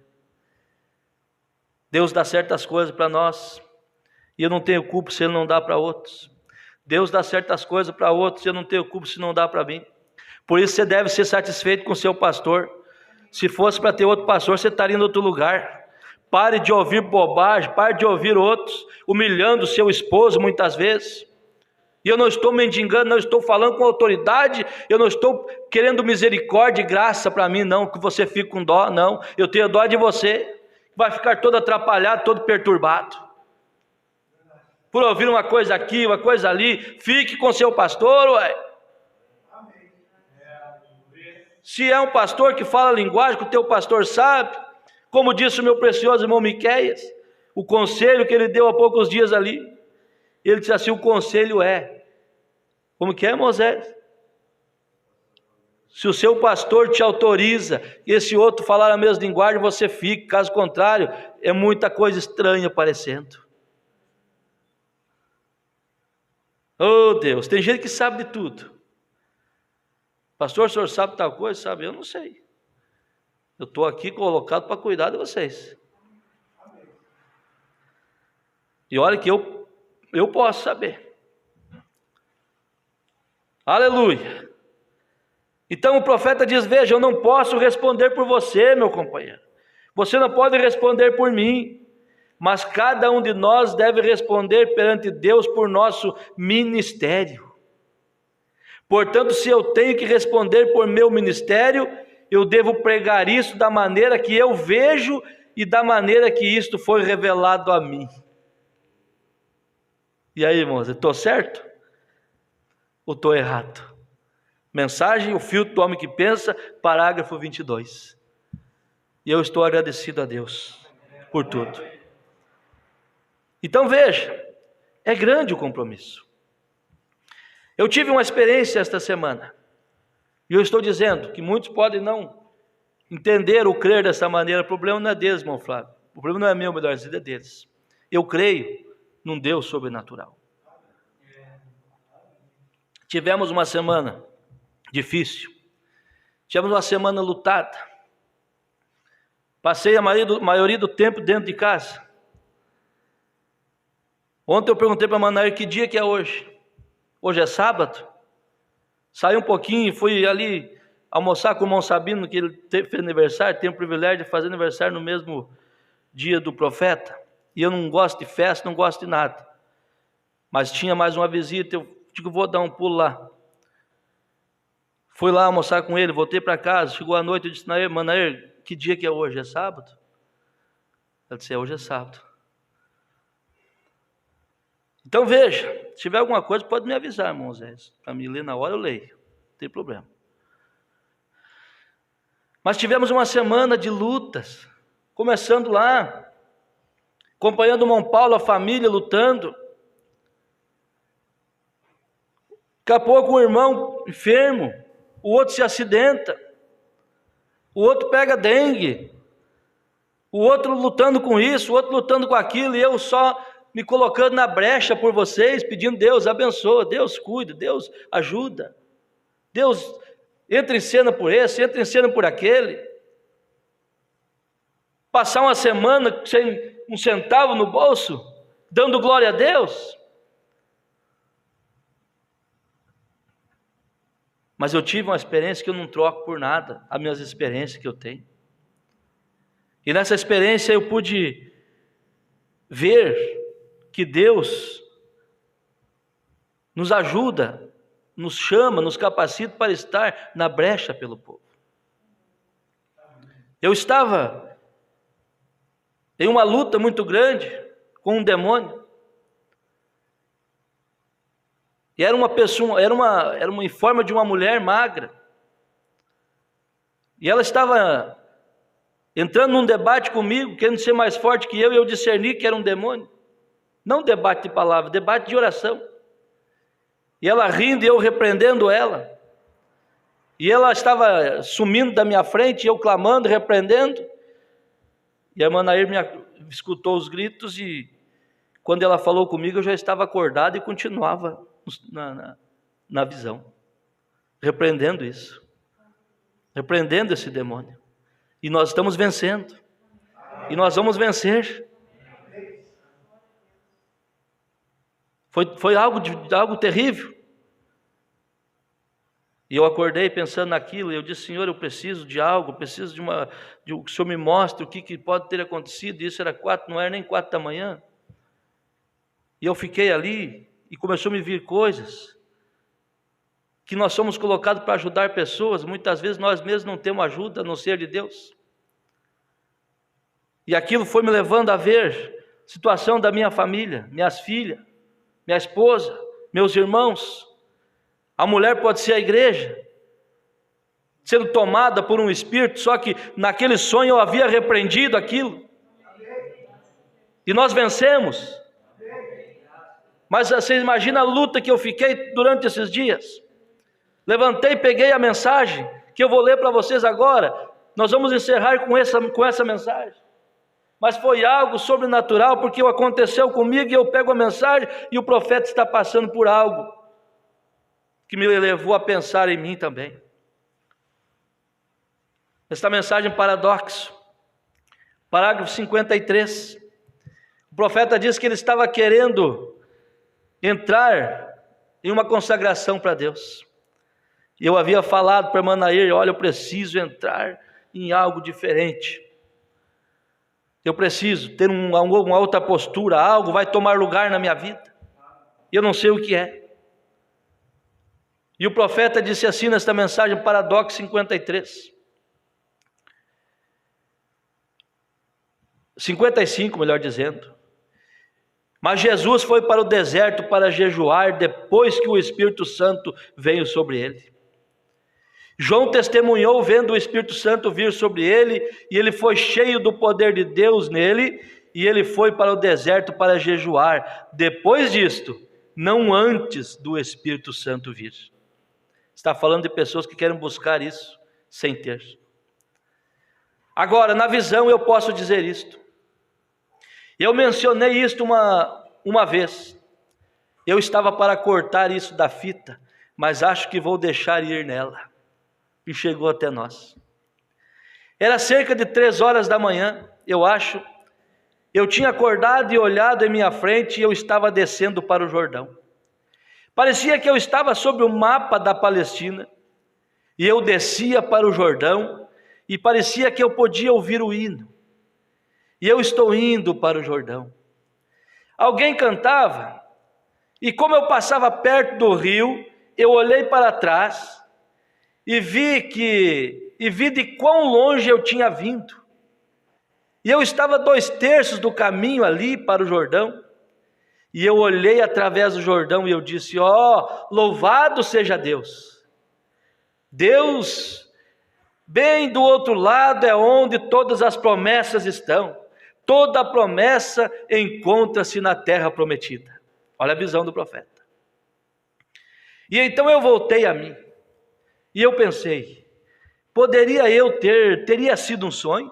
Deus dá certas coisas para nós, e eu não tenho culpa se Ele não dá para outros. Deus dá certas coisas para outros, e eu não tenho culpa se não dá para mim. Por isso você deve ser satisfeito com o seu pastor. Se fosse para ter outro pastor, você estaria em outro lugar. Pare de ouvir bobagem, pare de ouvir outros, humilhando o seu esposo muitas vezes. E eu não estou mendigando, não estou falando com autoridade, eu não estou querendo misericórdia e graça para mim, não, que você fique com dó, não. Eu tenho dó de você, vai ficar todo atrapalhado, todo perturbado. Por ouvir uma coisa aqui, uma coisa ali, fique com seu pastor, ué. Se é um pastor que fala a linguagem que o teu pastor sabe, como disse o meu precioso irmão Miqueias, o conselho que ele deu há poucos dias ali, ele disse assim: o conselho é, como que é, Moisés? Se o seu pastor te autoriza e esse outro falar a mesma linguagem, você fica, caso contrário, é muita coisa estranha aparecendo. Oh Deus, tem gente que sabe de tudo. Pastor, o senhor sabe tal coisa? Sabe? Eu não sei. Eu estou aqui colocado para cuidar de vocês. E olha que eu posso saber. Aleluia. Então o profeta diz: veja, eu não posso responder por você, meu companheiro. Você não pode responder por mim. Mas cada um de nós deve responder perante Deus por nosso ministério. Portanto, se eu tenho que responder por meu ministério, eu devo pregar isso da maneira que eu vejo e da maneira que isto foi revelado a mim. E aí, irmãos, eu estou certo ou estou errado? Mensagem, o filtro do homem que pensa, parágrafo 22. E eu estou agradecido a Deus por tudo. Então veja, É grande o compromisso. Eu tive uma experiência esta semana, e eu estou dizendo que muitos podem não entender ou crer dessa maneira. O problema não é deles, irmão Flávio. O problema não é meu, melhor dizendo, é deles. Eu creio num Deus sobrenatural. Tivemos uma semana difícil. Tivemos uma semana lutada. Passei a maioria do tempo dentro de casa. Ontem eu perguntei para a Manair que dia que é hoje. Hoje é sábado. Saí um pouquinho, fui ali almoçar com o irmão Sabino, que ele fez aniversário, tem o privilégio de fazer aniversário no mesmo dia do profeta. E eu não gosto de festa, não gosto de nada. Mas tinha mais uma visita, eu digo, vou dar um pulo lá. Fui lá almoçar com ele, voltei para casa, chegou a noite, eu disse, Manair, que dia que é hoje? É sábado? Ela disse, hoje é sábado. Então veja, se tiver alguma coisa, pode me avisar, irmão Zé. Para me ler na hora, eu leio, não tem problema. Mas tivemos uma semana de lutas, começando lá, acompanhando o irmão Paulo, a família lutando. Daqui a pouco um irmão enfermo, o outro se acidenta, o outro pega dengue, o outro lutando com isso, o outro lutando com aquilo, e eu só me colocando na brecha por vocês, pedindo, Deus abençoa, Deus cuida, Deus ajuda, Deus entra em cena por esse, entra em cena por aquele. Passar uma semana sem um centavo no bolso, dando glória a Deus. Mas eu tive uma experiência que eu não troco por nada, as minhas experiências que eu tenho. E nessa experiência eu pude ver que Deus nos ajuda, nos chama, nos capacita para estar na brecha pelo povo. Eu estava em uma luta muito grande com um demônio. E era uma pessoa, era uma em forma de uma mulher magra. E ela estava entrando num debate comigo, querendo ser mais forte que eu, e eu discerni que era um demônio. Não debate de palavra, debate de oração. E ela rindo e eu repreendendo ela. E ela estava sumindo da minha frente, e eu clamando, repreendendo. E a Manair me escutou os gritos, e quando ela falou comigo, eu já estava acordado e continuava na visão, repreendendo isso, repreendendo esse demônio. E nós estamos vencendo, e nós vamos vencer. Foi algo terrível. E eu acordei pensando naquilo, e eu disse, Senhor, eu preciso de algo, preciso que o Senhor me mostre o que pode ter acontecido. Isso era não era nem 4 da manhã. E eu fiquei ali, e começou a me vir coisas, que nós somos colocados para ajudar pessoas, muitas vezes nós mesmos não temos ajuda, a não ser de Deus. E aquilo foi me levando a ver a situação da minha família, minhas filhas, minha esposa, meus irmãos. A mulher pode ser a igreja, sendo tomada por um espírito, só que naquele sonho eu havia repreendido aquilo, e nós vencemos. Mas você imagina a luta que eu fiquei durante esses dias. Levantei, peguei a mensagem, que eu vou ler para vocês agora. Nós vamos encerrar com essa mensagem. Mas foi algo sobrenatural, porque aconteceu comigo, e eu pego a mensagem, e o profeta está passando por algo que me levou a pensar em mim também. Esta mensagem paradoxo, parágrafo 53. O profeta diz que ele estava querendo entrar em uma consagração para Deus. E eu havia falado para a Manair, olha, eu preciso entrar em algo diferente. Eu preciso ter uma outra postura, algo vai tomar lugar na minha vida. E eu não sei o que é. E o profeta disse assim nesta mensagem, paradoxo 53. 55, melhor dizendo. Mas Jesus foi para o deserto para jejuar depois que o Espírito Santo veio sobre ele. João testemunhou vendo o Espírito Santo vir sobre ele, e ele foi cheio do poder de Deus nele, e ele foi para o deserto para jejuar. Depois disto, não antes do Espírito Santo vir. Está falando de pessoas que querem buscar isso sem ter. Agora, na visão eu posso dizer isto. Eu mencionei isto uma vez. Eu estava para cortar isso da fita, mas acho que vou deixar ir nela. E chegou até nós. Era cerca de 3 horas da manhã, eu acho. Eu tinha acordado e olhado em minha frente e eu estava descendo para o Jordão. Parecia que eu estava sobre o mapa da Palestina. E eu descia para o Jordão e parecia que eu podia ouvir o hino. E eu estou indo para o Jordão. Alguém cantava, e como eu passava perto do rio, eu olhei para trás e vi de quão longe eu tinha vindo. E eu estava 2/3 do caminho ali para o Jordão. E eu olhei através do Jordão e eu disse: ó, louvado seja Deus. Deus, bem do outro lado é onde todas as promessas estão. Toda promessa encontra-se na terra prometida. Olha a visão do profeta. E então eu voltei a mim. E eu pensei, teria sido um sonho?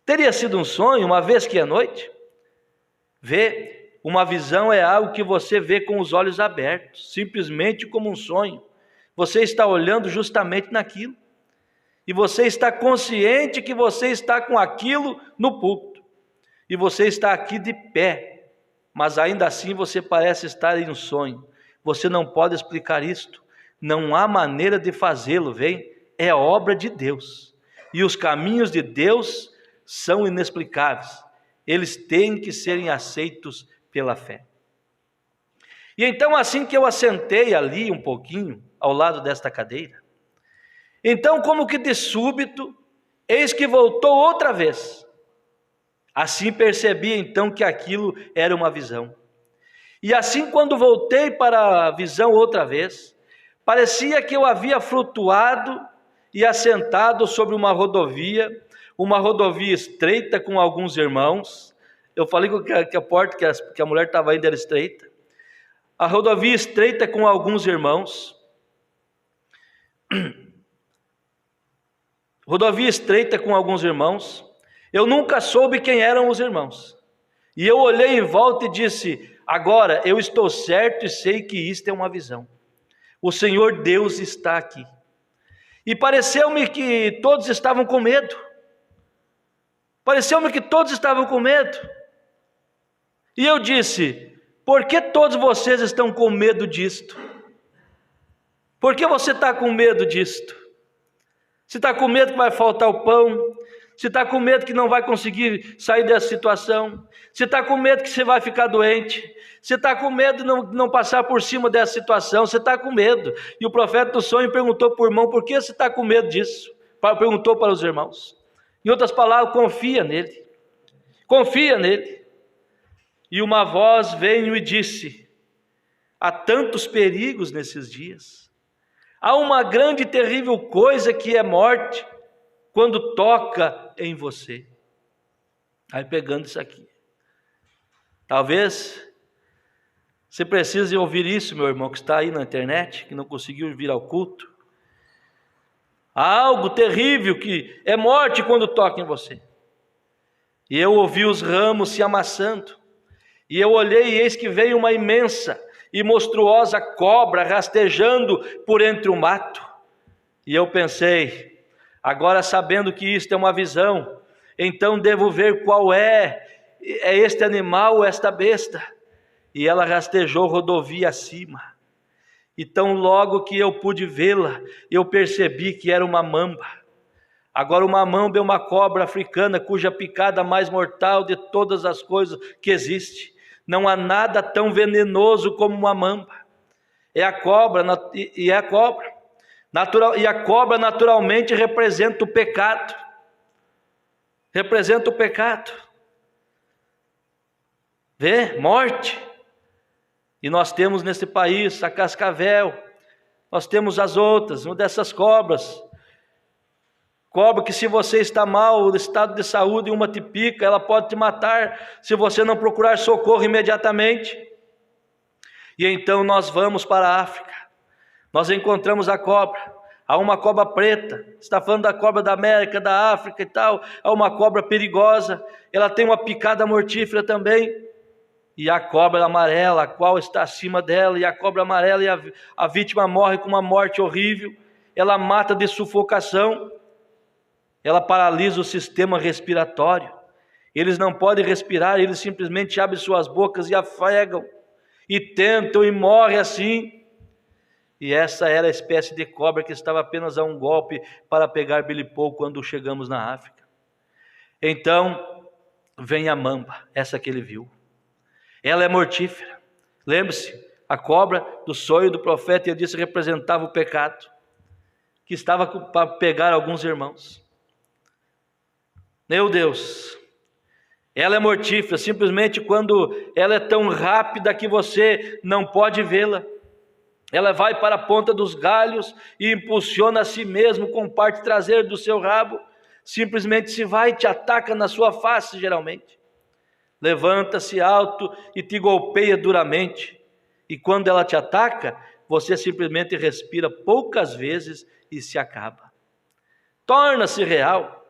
Teria sido um sonho, uma vez que é noite? Uma visão é algo que você vê com os olhos abertos, simplesmente como um sonho. Você está olhando justamente naquilo. E você está consciente que você está com aquilo no púlpito. E você está aqui de pé, mas ainda assim você parece estar em um sonho. Você não pode explicar isto. Não há maneira de fazê-lo, é obra de Deus. E os caminhos de Deus são inexplicáveis. Eles têm que serem aceitos pela fé. E então, assim que eu assentei ali um pouquinho, ao lado desta cadeira, então, como que de súbito, eis que voltou outra vez. Assim percebi então que aquilo era uma visão. E assim, quando voltei para a visão outra vez, parecia que eu havia flutuado e assentado sobre uma rodovia estreita com alguns irmãos. Eu falei que a porta que a mulher estava indo era estreita. A rodovia estreita com alguns irmãos. Rodovia estreita com alguns irmãos. Eu nunca soube quem eram os irmãos. E eu olhei em volta e disse: agora eu estou certo e sei que isto é uma visão. O Senhor Deus está aqui. E pareceu-me que todos estavam com medo. E eu disse: por que todos vocês estão com medo disto? Por que você está com medo disto? Se está com medo que vai faltar o pão, se está com medo que não vai conseguir sair dessa situação, se está com medo que você vai ficar doente, se está com medo de não passar por cima dessa situação, você está com medo. E o profeta do sonho perguntou para o irmão: por que você está com medo disso? Perguntou para os irmãos. Em outras palavras, confia nele. E uma voz veio e disse: há tantos perigos nesses dias. Há uma grande e terrível coisa que é morte quando toca em você. Aí pegando isso aqui. Talvez você precise ouvir isso, meu irmão, que está aí na internet, que não conseguiu vir ao culto. Há algo terrível que é morte quando toca em você. E eu ouvi os ramos se amassando. E eu olhei e eis que veio uma imensa e monstruosa cobra rastejando por entre o mato. E eu pensei: agora, sabendo que isto é uma visão, então devo ver qual é este animal, esta besta. E ela rastejou rodovia acima. Então, logo que eu pude vê-la, eu percebi que era uma mamba. Agora, uma mamba é uma cobra africana cuja picada mais mortal de todas as coisas que existe. Não há nada tão venenoso como uma mamba. E a cobra naturalmente representa o pecado. Morte. E nós temos nesse país a cascavel, nós temos as outras, uma dessas cobras, Cobra que se você está mal, o estado de saúde, uma te pica, ela pode te matar se você não procurar socorro imediatamente. E então nós vamos para a África, nós encontramos a cobra. Há uma cobra preta, está falando da cobra da América, da África e tal. Há uma cobra perigosa, ela tem uma picada mortífera também. E a cobra amarela, a qual está acima dela, e a cobra amarela, e a vítima morre com uma morte horrível. Ela mata de sufocação, ela paralisa o sistema respiratório. Eles não podem respirar, eles simplesmente abrem suas bocas e afegam, e tentam e morrem assim. E essa era a espécie de cobra que estava apenas a um golpe para pegar Billy Paul quando chegamos na África. Então vem a mamba, essa que ele viu. Ela é mortífera. Lembre-se, a cobra do sonho do profeta, ele disse, representava o pecado, que estava para pegar alguns irmãos. Meu Deus, ela é mortífera, simplesmente quando ela é tão rápida que você não pode vê-la. Ela vai para a ponta dos galhos e impulsiona a si mesmo com parte traseira do seu rabo. Simplesmente se vai e te ataca na sua face, geralmente. Levanta-se alto e te golpeia duramente. E quando ela te ataca, você simplesmente respira poucas vezes e se acaba. Torna-se real.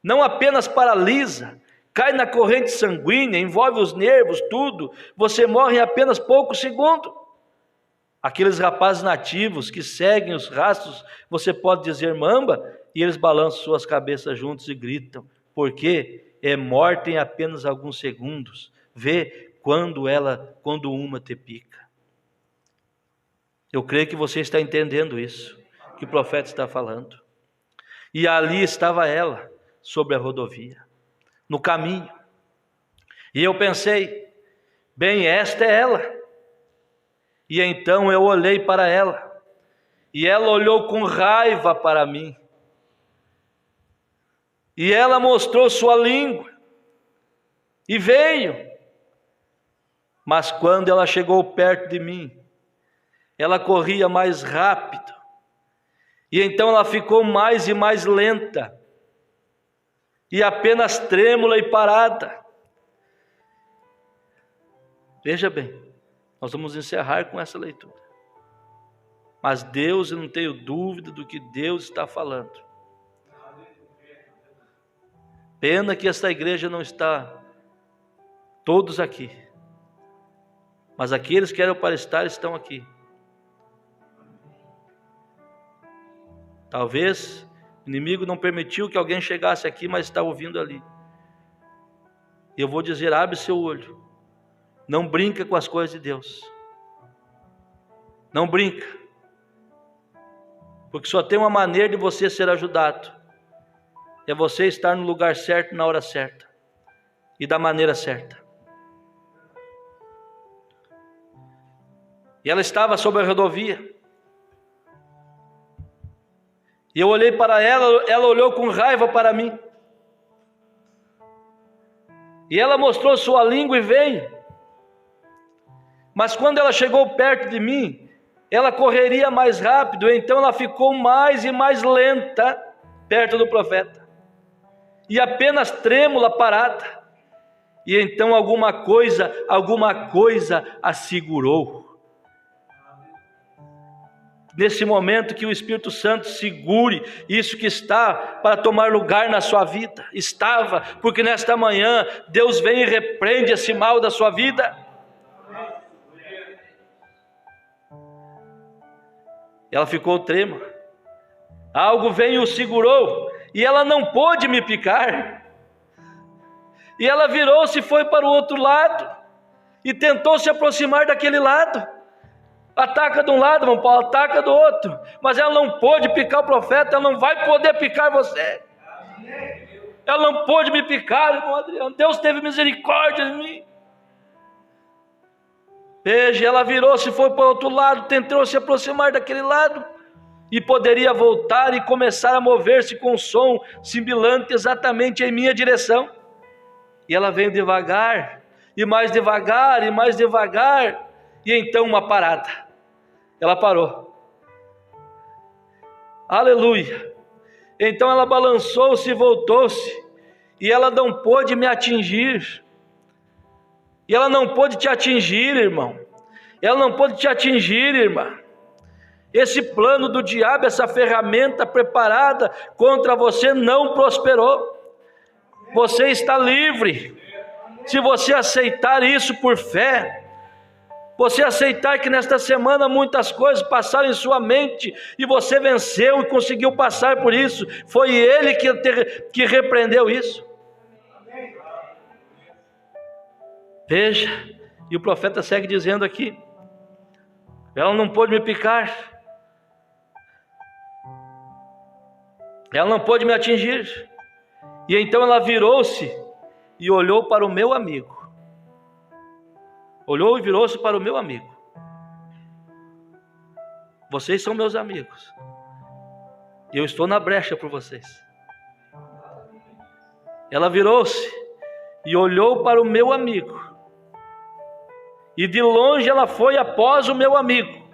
Não apenas paralisa, cai na corrente sanguínea, envolve os nervos, tudo. Você morre em apenas poucos segundos. Aqueles rapazes nativos que seguem os rastros, você pode dizer mamba, e eles balançam suas cabeças juntos e gritam, porque é morta em apenas alguns segundos. Vê quando uma te pica. Eu creio que você está entendendo isso, que o profeta está falando. E ali estava ela, sobre a rodovia, no caminho. E eu pensei, bem, esta é ela. E então eu olhei para ela, e ela olhou com raiva para mim. E ela mostrou sua língua, e veio. Mas quando ela chegou perto de mim, ela corria mais rápido. E então ela ficou mais e mais lenta, e apenas trêmula e parada. Veja bem, nós vamos encerrar com essa leitura. Mas Deus, eu não tenho dúvida do que Deus está falando. Pena que esta igreja não está todos aqui. Mas aqueles que eram para estar estão aqui. Talvez o inimigo não permitiu que alguém chegasse aqui, mas está ouvindo ali. E eu vou dizer, abre seu olho. Não brinca com as coisas de Deus. Não brinca. Porque só tem uma maneira de você ser ajudado. É você estar no lugar certo, na hora certa. E da maneira certa. E ela estava sobre a rodovia. E eu olhei para ela, ela olhou com raiva para mim. E ela mostrou sua língua e veio. Mas quando ela chegou perto de mim, ela correria mais rápido, então ela ficou mais e mais lenta perto do profeta. E apenas trêmula, parada. E então alguma coisa a segurou. Nesse momento que o Espírito Santo segure isso que está para tomar lugar na sua vida. Estava, porque nesta manhã Deus vem e repreende esse mal da sua vida. Ela ficou trêmula. Algo veio e o segurou, e ela não pôde me picar. E ela virou-se e foi para o outro lado, e tentou se aproximar daquele lado. Ataca de um lado, irmão Paulo, ataca do outro. Mas ela não pôde picar o profeta, ela não vai poder picar você. Ela não pôde me picar, irmão Adriano. Deus teve misericórdia de mim. Veja, ela virou-se e foi para o outro lado, tentou se aproximar daquele lado, e poderia voltar e começar a mover-se com um som sibilante exatamente em minha direção. E ela veio devagar, e mais devagar, e mais devagar, e então uma parada. Ela parou. Aleluia. Então ela balançou-se e voltou-se, e ela não pôde me atingir. E ela não pôde te atingir, irmão. Ela não pôde te atingir, irmã. Esse plano do diabo, essa ferramenta preparada contra você não prosperou. Você está livre. Se você aceitar isso por fé, você aceitar que nesta semana muitas coisas passaram em sua mente e você venceu e conseguiu passar por isso, foi Ele que repreendeu isso. Veja, e o profeta segue dizendo aqui: ela não pôde me picar, ela não pôde me atingir. E então ela virou-se e olhou para o meu amigo. Olhou e virou-se para o meu amigo. Vocês são meus amigos. E eu estou na brecha por vocês. Ela virou-se e olhou para o meu amigo. E de longe ela foi após o meu amigo.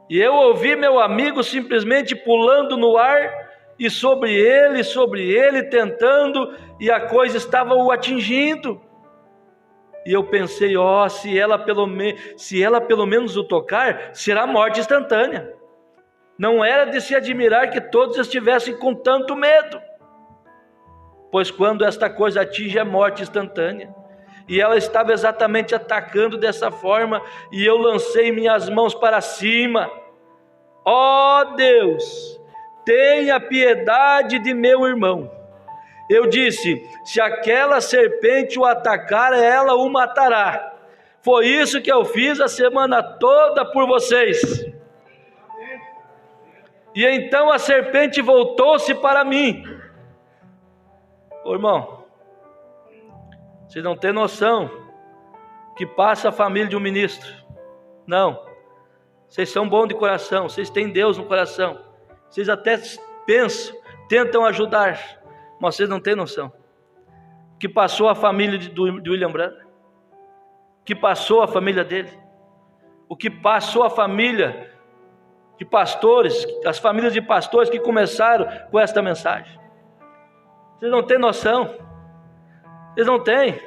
E eu ouvi meu amigo simplesmente pulando no ar, e sobre ele, tentando, e a coisa estava o atingindo. E eu pensei, se ela pelo menos o tocar, será morte instantânea. Não era de se admirar que todos estivessem com tanto medo, pois quando esta coisa atinge é morte instantânea. E ela estava exatamente atacando dessa forma, e eu lancei minhas mãos para cima. Ó Deus, tenha piedade de meu irmão. Eu disse: se aquela serpente o atacar, ela o matará. Foi isso que eu fiz a semana toda por vocês. E então a serpente voltou-se para mim. Ô irmão, vocês não têm noção que passa a família de um ministro. Não, vocês são bons de coração, vocês têm Deus no coração, vocês até pensam, tentam ajudar, mas vocês não têm noção que passou a família do William Branham, que passou a família dele, o que passou a família de pastores, as famílias de pastores que começaram com esta mensagem. Vocês não têm noção. Eles não têm.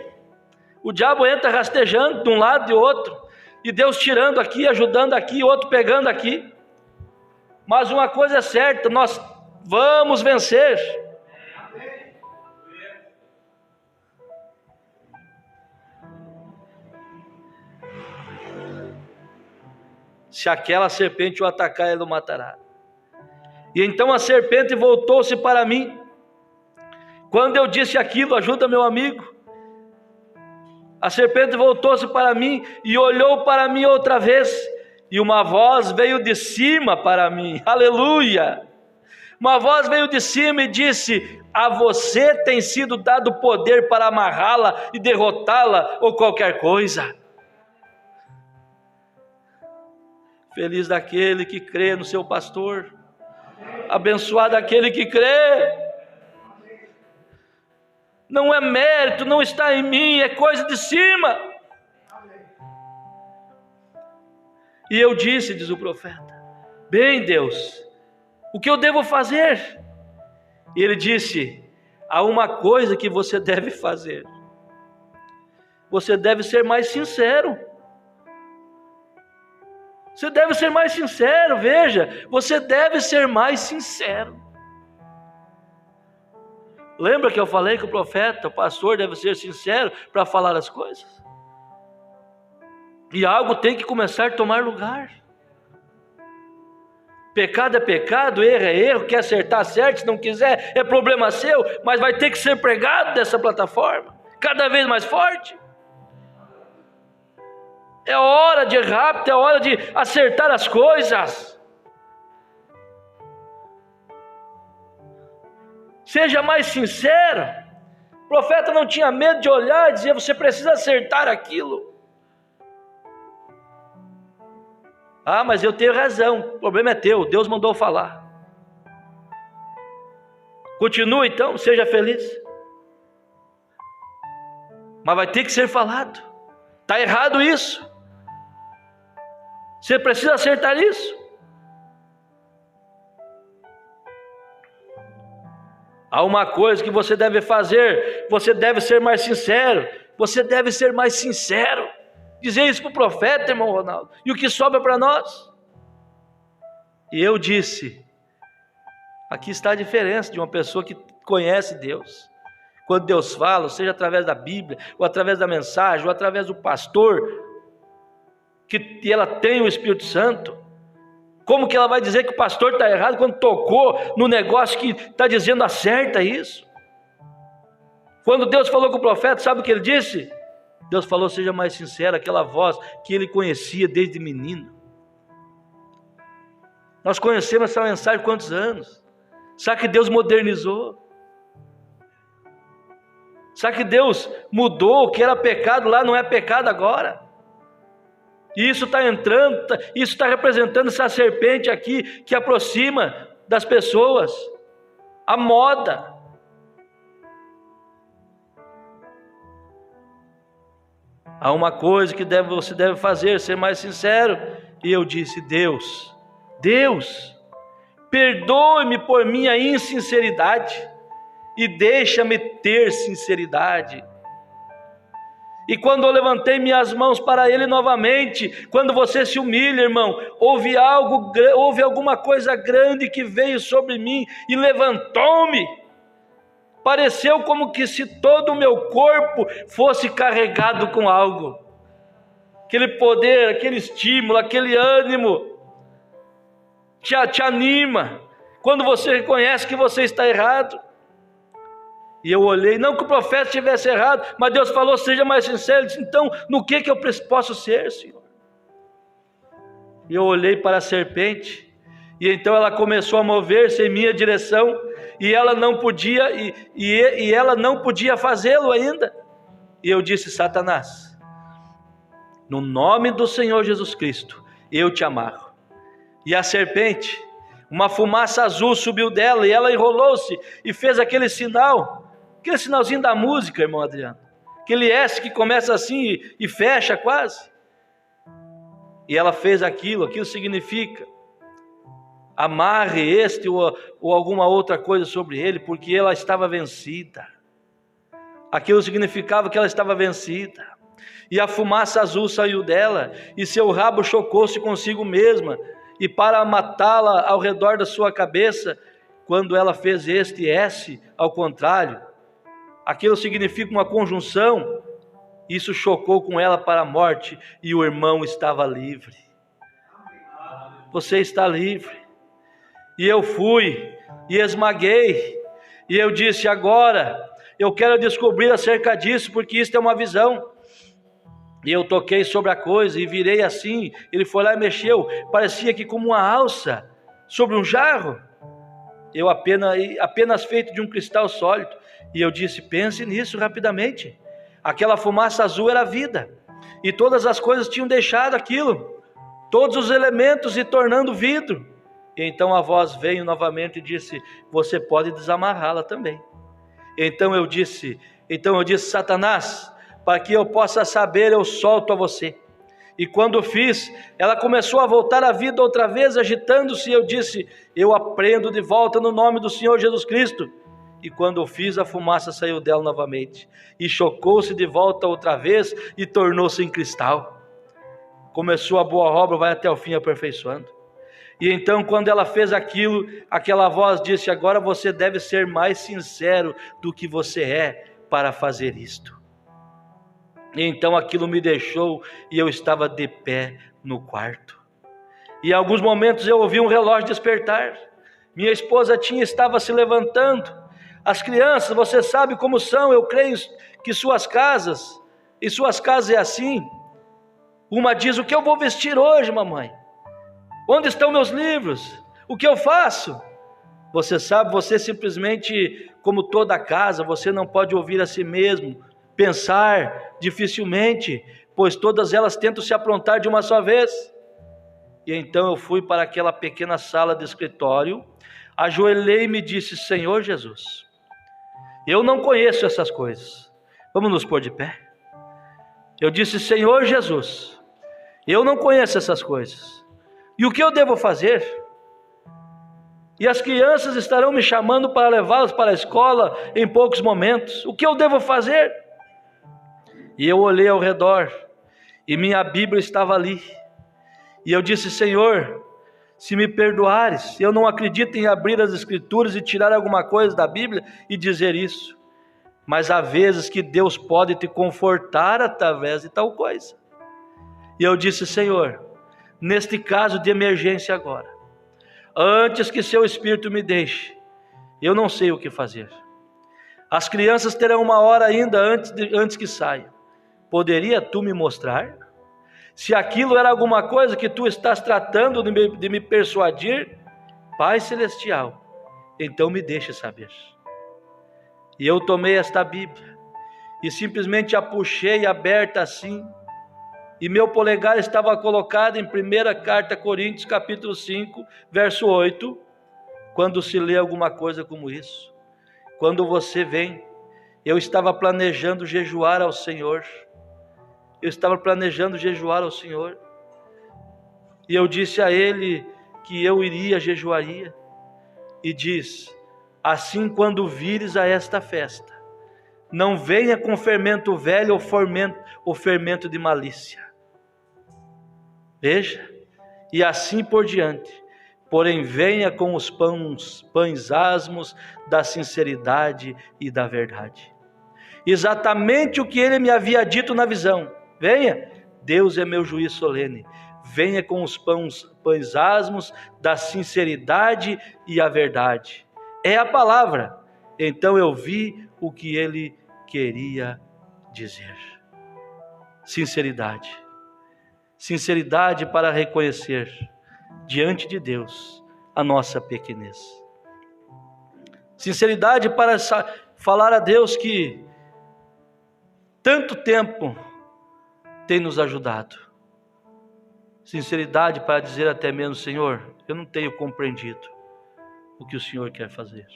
O diabo entra rastejando de um lado e do outro, e Deus tirando aqui, ajudando aqui, outro pegando aqui. Mas uma coisa é certa, nós vamos vencer. Se aquela serpente o atacar, ele o matará. E então a serpente voltou-se para mim. Quando eu disse aquilo, ajuda meu amigo, a serpente voltou-se para mim e olhou para mim outra vez, e uma voz veio de cima para mim, aleluia, uma voz veio de cima e disse: a você tem sido dado poder para amarrá-la e derrotá-la ou qualquer coisa. Feliz daquele que crê no seu pastor, abençoado aquele que crê. Não é mérito, não está em mim, é coisa de cima. E eu disse, diz o profeta: bem, Deus, o que eu devo fazer? E ele disse: há uma coisa que você deve fazer. Você deve ser mais sincero. Você deve ser mais sincero, veja, você deve ser mais sincero. Lembra que eu falei que o profeta, o pastor deve ser sincero para falar as coisas? E algo tem que começar a tomar lugar. Pecado é pecado, erro é erro, quer acertar, certo, se não quiser é problema seu, mas vai ter que ser pregado dessa plataforma, cada vez mais forte. É hora de ir rápido, é hora de acertar as coisas. Seja mais sincero. O profeta não tinha medo de olhar e dizer: você precisa acertar aquilo. Ah, mas eu tenho razão, o problema é teu, Deus mandou falar. Continua então, seja feliz. Mas vai ter que ser falado. Está errado isso. Você precisa acertar isso. Há uma coisa que você deve fazer, você deve ser mais sincero, você deve ser mais sincero. Dizer isso para o profeta, irmão Ronaldo, e o que sobra para nós? E eu disse, aqui está a diferença de uma pessoa que conhece Deus. Quando Deus fala, seja através da Bíblia, ou através da mensagem, ou através do pastor, que ela tem o Espírito Santo. Como que ela vai dizer que o pastor está errado quando tocou no negócio que está dizendo acerta isso? Quando Deus falou com o profeta, sabe o que ele disse? Deus falou, seja mais sincero, aquela voz que ele conhecia desde menino. Nós conhecemos essa mensagem há quantos anos? Sabe que Deus modernizou? Sabe que Deus mudou? O que era pecado lá não é pecado agora. E isso está entrando, isso está representando essa serpente aqui que aproxima das pessoas, a moda. Há uma coisa que você deve fazer, ser mais sincero. E eu disse, Deus, perdoe-me por minha insinceridade e deixa-me ter sinceridade. E quando eu levantei minhas mãos para Ele novamente, quando você se humilha, irmão, houve alguma coisa grande que veio sobre mim e levantou-me. Pareceu como que se todo o meu corpo fosse carregado com algo. Aquele poder, aquele estímulo, aquele ânimo te anima. Quando você reconhece que você está errado. E eu olhei, não que o profeta estivesse errado, mas Deus falou, seja mais sincero. Eu disse, então, no que eu posso ser, Senhor? E eu olhei para a serpente, e então ela começou a mover-se em minha direção, e ela não podia, e ela não podia fazê-lo ainda. E eu disse, Satanás, no nome do Senhor Jesus Cristo, eu te amarro. E a serpente, uma fumaça azul subiu dela, e ela enrolou-se, e fez aquele sinalzinho da música, irmão Adriano, aquele S que começa assim e fecha quase. E ela fez aquilo significa amarre este ou alguma outra coisa sobre ele, porque ela estava vencida. Aquilo significava que ela estava vencida. E a fumaça azul saiu dela, e seu rabo chocou-se consigo mesma, e para matá-la ao redor da sua cabeça, quando ela fez este S, ao contrário, aquilo significa uma conjunção. Isso chocou com ela para a morte, e o irmão estava livre. Você está livre. E eu fui e esmaguei, e eu disse, agora eu quero descobrir acerca disso, porque isso é uma visão. E eu toquei sobre a coisa e virei assim, ele foi lá e mexeu, parecia que como uma alça sobre um jarro, eu apenas feito de um cristal sólido. E eu disse, pense nisso rapidamente. Aquela fumaça azul era a vida, e todas as coisas tinham deixado aquilo, todos os elementos se tornando vidro. E então a voz veio novamente e disse, você pode desamarrá-la também. Então eu disse, Satanás, para que eu possa saber, eu solto a você. E quando fiz, ela começou a voltar à vida outra vez, agitando-se, e eu disse, eu aprendo de volta no nome do Senhor Jesus Cristo. E quando eu fiz, a fumaça saiu dela novamente, e chocou-se de volta outra vez, e tornou-se em cristal. Começou a boa obra, vai até o fim aperfeiçoando. E então quando ela fez aquilo, aquela voz disse, agora você deve ser mais sincero do que você é para fazer isto. E então aquilo me deixou, e eu estava de pé no quarto. E em alguns momentos eu ouvi um relógio despertar. Minha esposa estava se levantando. As crianças, você sabe como são, eu creio que suas casas é assim. Uma diz, o que eu vou vestir hoje, mamãe? Onde estão meus livros? O que eu faço? Você sabe, você simplesmente, como toda casa, você não pode ouvir a si mesmo, pensar dificilmente, pois todas elas tentam se aprontar de uma só vez. E então eu fui para aquela pequena sala de escritório, ajoelhei e me disse, Senhor Jesus, eu não conheço essas coisas. Vamos nos pôr de pé? Eu disse, Senhor Jesus, eu não conheço essas coisas. E o que eu devo fazer? e as crianças estarão me chamando para levá-las para a escola em poucos momentos. O que eu devo fazer? E eu olhei ao redor, e minha Bíblia estava ali. E eu disse: Senhor, se me perdoares, eu não acredito em abrir as Escrituras e tirar alguma coisa da Bíblia e dizer isso. Mas há vezes que Deus pode te confortar através de tal coisa. E eu disse: Senhor, neste caso de emergência agora, antes que seu Espírito me deixe, eu não sei o que fazer. As crianças terão uma hora ainda antes que saia. Poderia tu me mostrar? Se aquilo era alguma coisa que tu estás tratando de me persuadir, Pai Celestial, então me deixe saber. E eu tomei esta Bíblia e simplesmente a puxei aberta assim, e meu polegar estava colocado em 1 Carta a Coríntios, capítulo 5, verso 8, quando se lê alguma coisa como isso. Quando você vem, eu estava planejando jejuar ao Senhor, e eu disse a ele que eu iria, jejuaria, e diz: assim, quando vires a esta festa, não venha com fermento velho ou fermento de malícia. Veja, e assim por diante. Porém, venha com os pães asmos da sinceridade e da verdade. Exatamente o que ele me havia dito na visão. Venha, Deus é meu juiz solene. Venha com os pães asmos da sinceridade e a verdade. É a palavra. Então eu vi o que ele queria dizer. Sinceridade. Sinceridade para reconhecer diante de Deus a nossa pequenez. Sinceridade para falar a Deus que tanto tempo tem nos ajudado. Sinceridade para dizer até mesmo: Senhor, eu não tenho compreendido o que o Senhor quer fazer.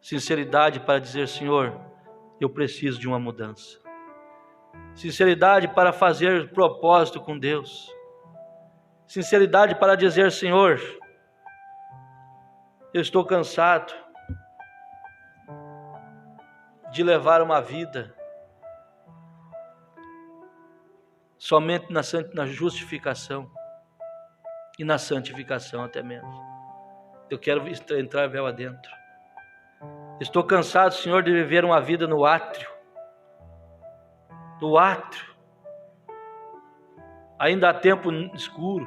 Sinceridade para dizer: Senhor, eu preciso de uma mudança. Sinceridade para fazer propósito com Deus. Sinceridade para dizer: Senhor, eu estou cansado de levar uma vida somente na justificação e na santificação até mesmo. Eu quero entrar véu adentro. Estou cansado, Senhor, de viver uma vida no átrio. No átrio. Ainda há tempo escuro,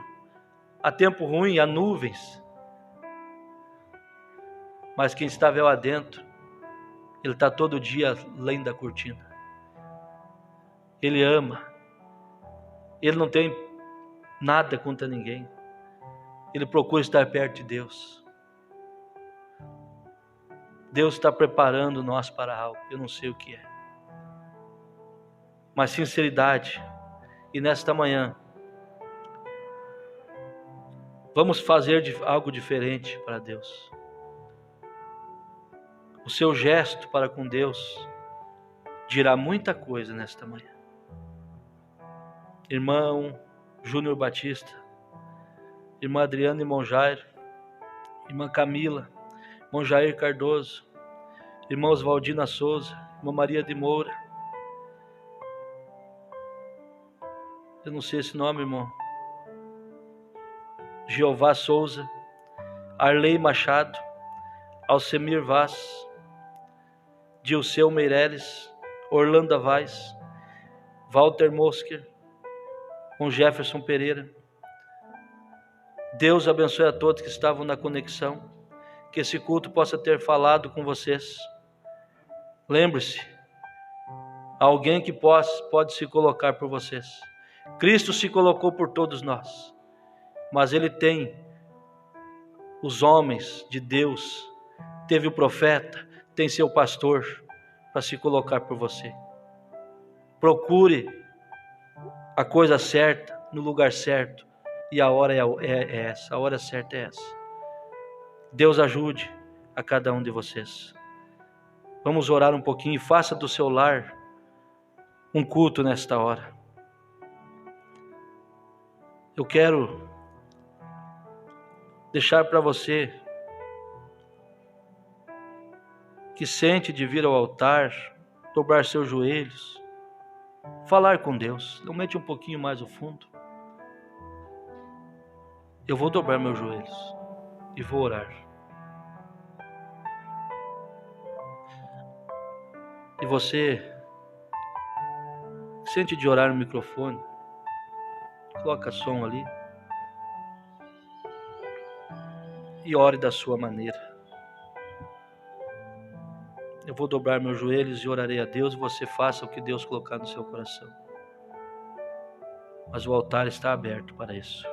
há tempo ruim, há nuvens. Mas quem está véu adentro, ele está todo dia além da cortina. Ele ama. Ele não tem nada contra ninguém. Ele procura estar perto de Deus. Deus está preparando nós para algo. Eu não sei o que é. Mas sinceridade. E nesta manhã, vamos fazer algo diferente para Deus. O seu gesto para com Deus dirá muita coisa nesta manhã. Irmão Júnior Batista, irmã Adriana e irmão Jairo, irmã Camila, irmão Jair Cardoso, irmãos Valdina Souza, irmã Maria de Moura. Eu não sei esse nome, irmão. Jeová Souza, Arley Machado, Alcemir Vaz, Dilceu Meireles, Orlando Vaz, Walter Mosker, com Jefferson Pereira. Deus abençoe a todos que estavam na conexão, que esse culto possa ter falado com vocês. Lembre-se, alguém que pode se colocar por vocês. Cristo se colocou por todos nós, mas Ele tem os homens de Deus, teve o profeta, tem seu pastor para se colocar por você. Procure a coisa certa, no lugar certo, e a hora é essa, a hora certa é essa. Deus ajude a cada um de vocês. Vamos orar um pouquinho e faça do seu lar um culto nesta hora. Eu quero deixar para você que sente de vir ao altar, dobrar seus joelhos, falar com Deus. Aumente um pouquinho mais o fundo. Eu vou dobrar meus joelhos e vou orar. E você sente de orar no microfone, coloca som ali e ore da sua maneira. Eu vou dobrar meus joelhos e orarei a Deus, e você faça o que Deus colocar no seu coração. Mas o altar está aberto para isso.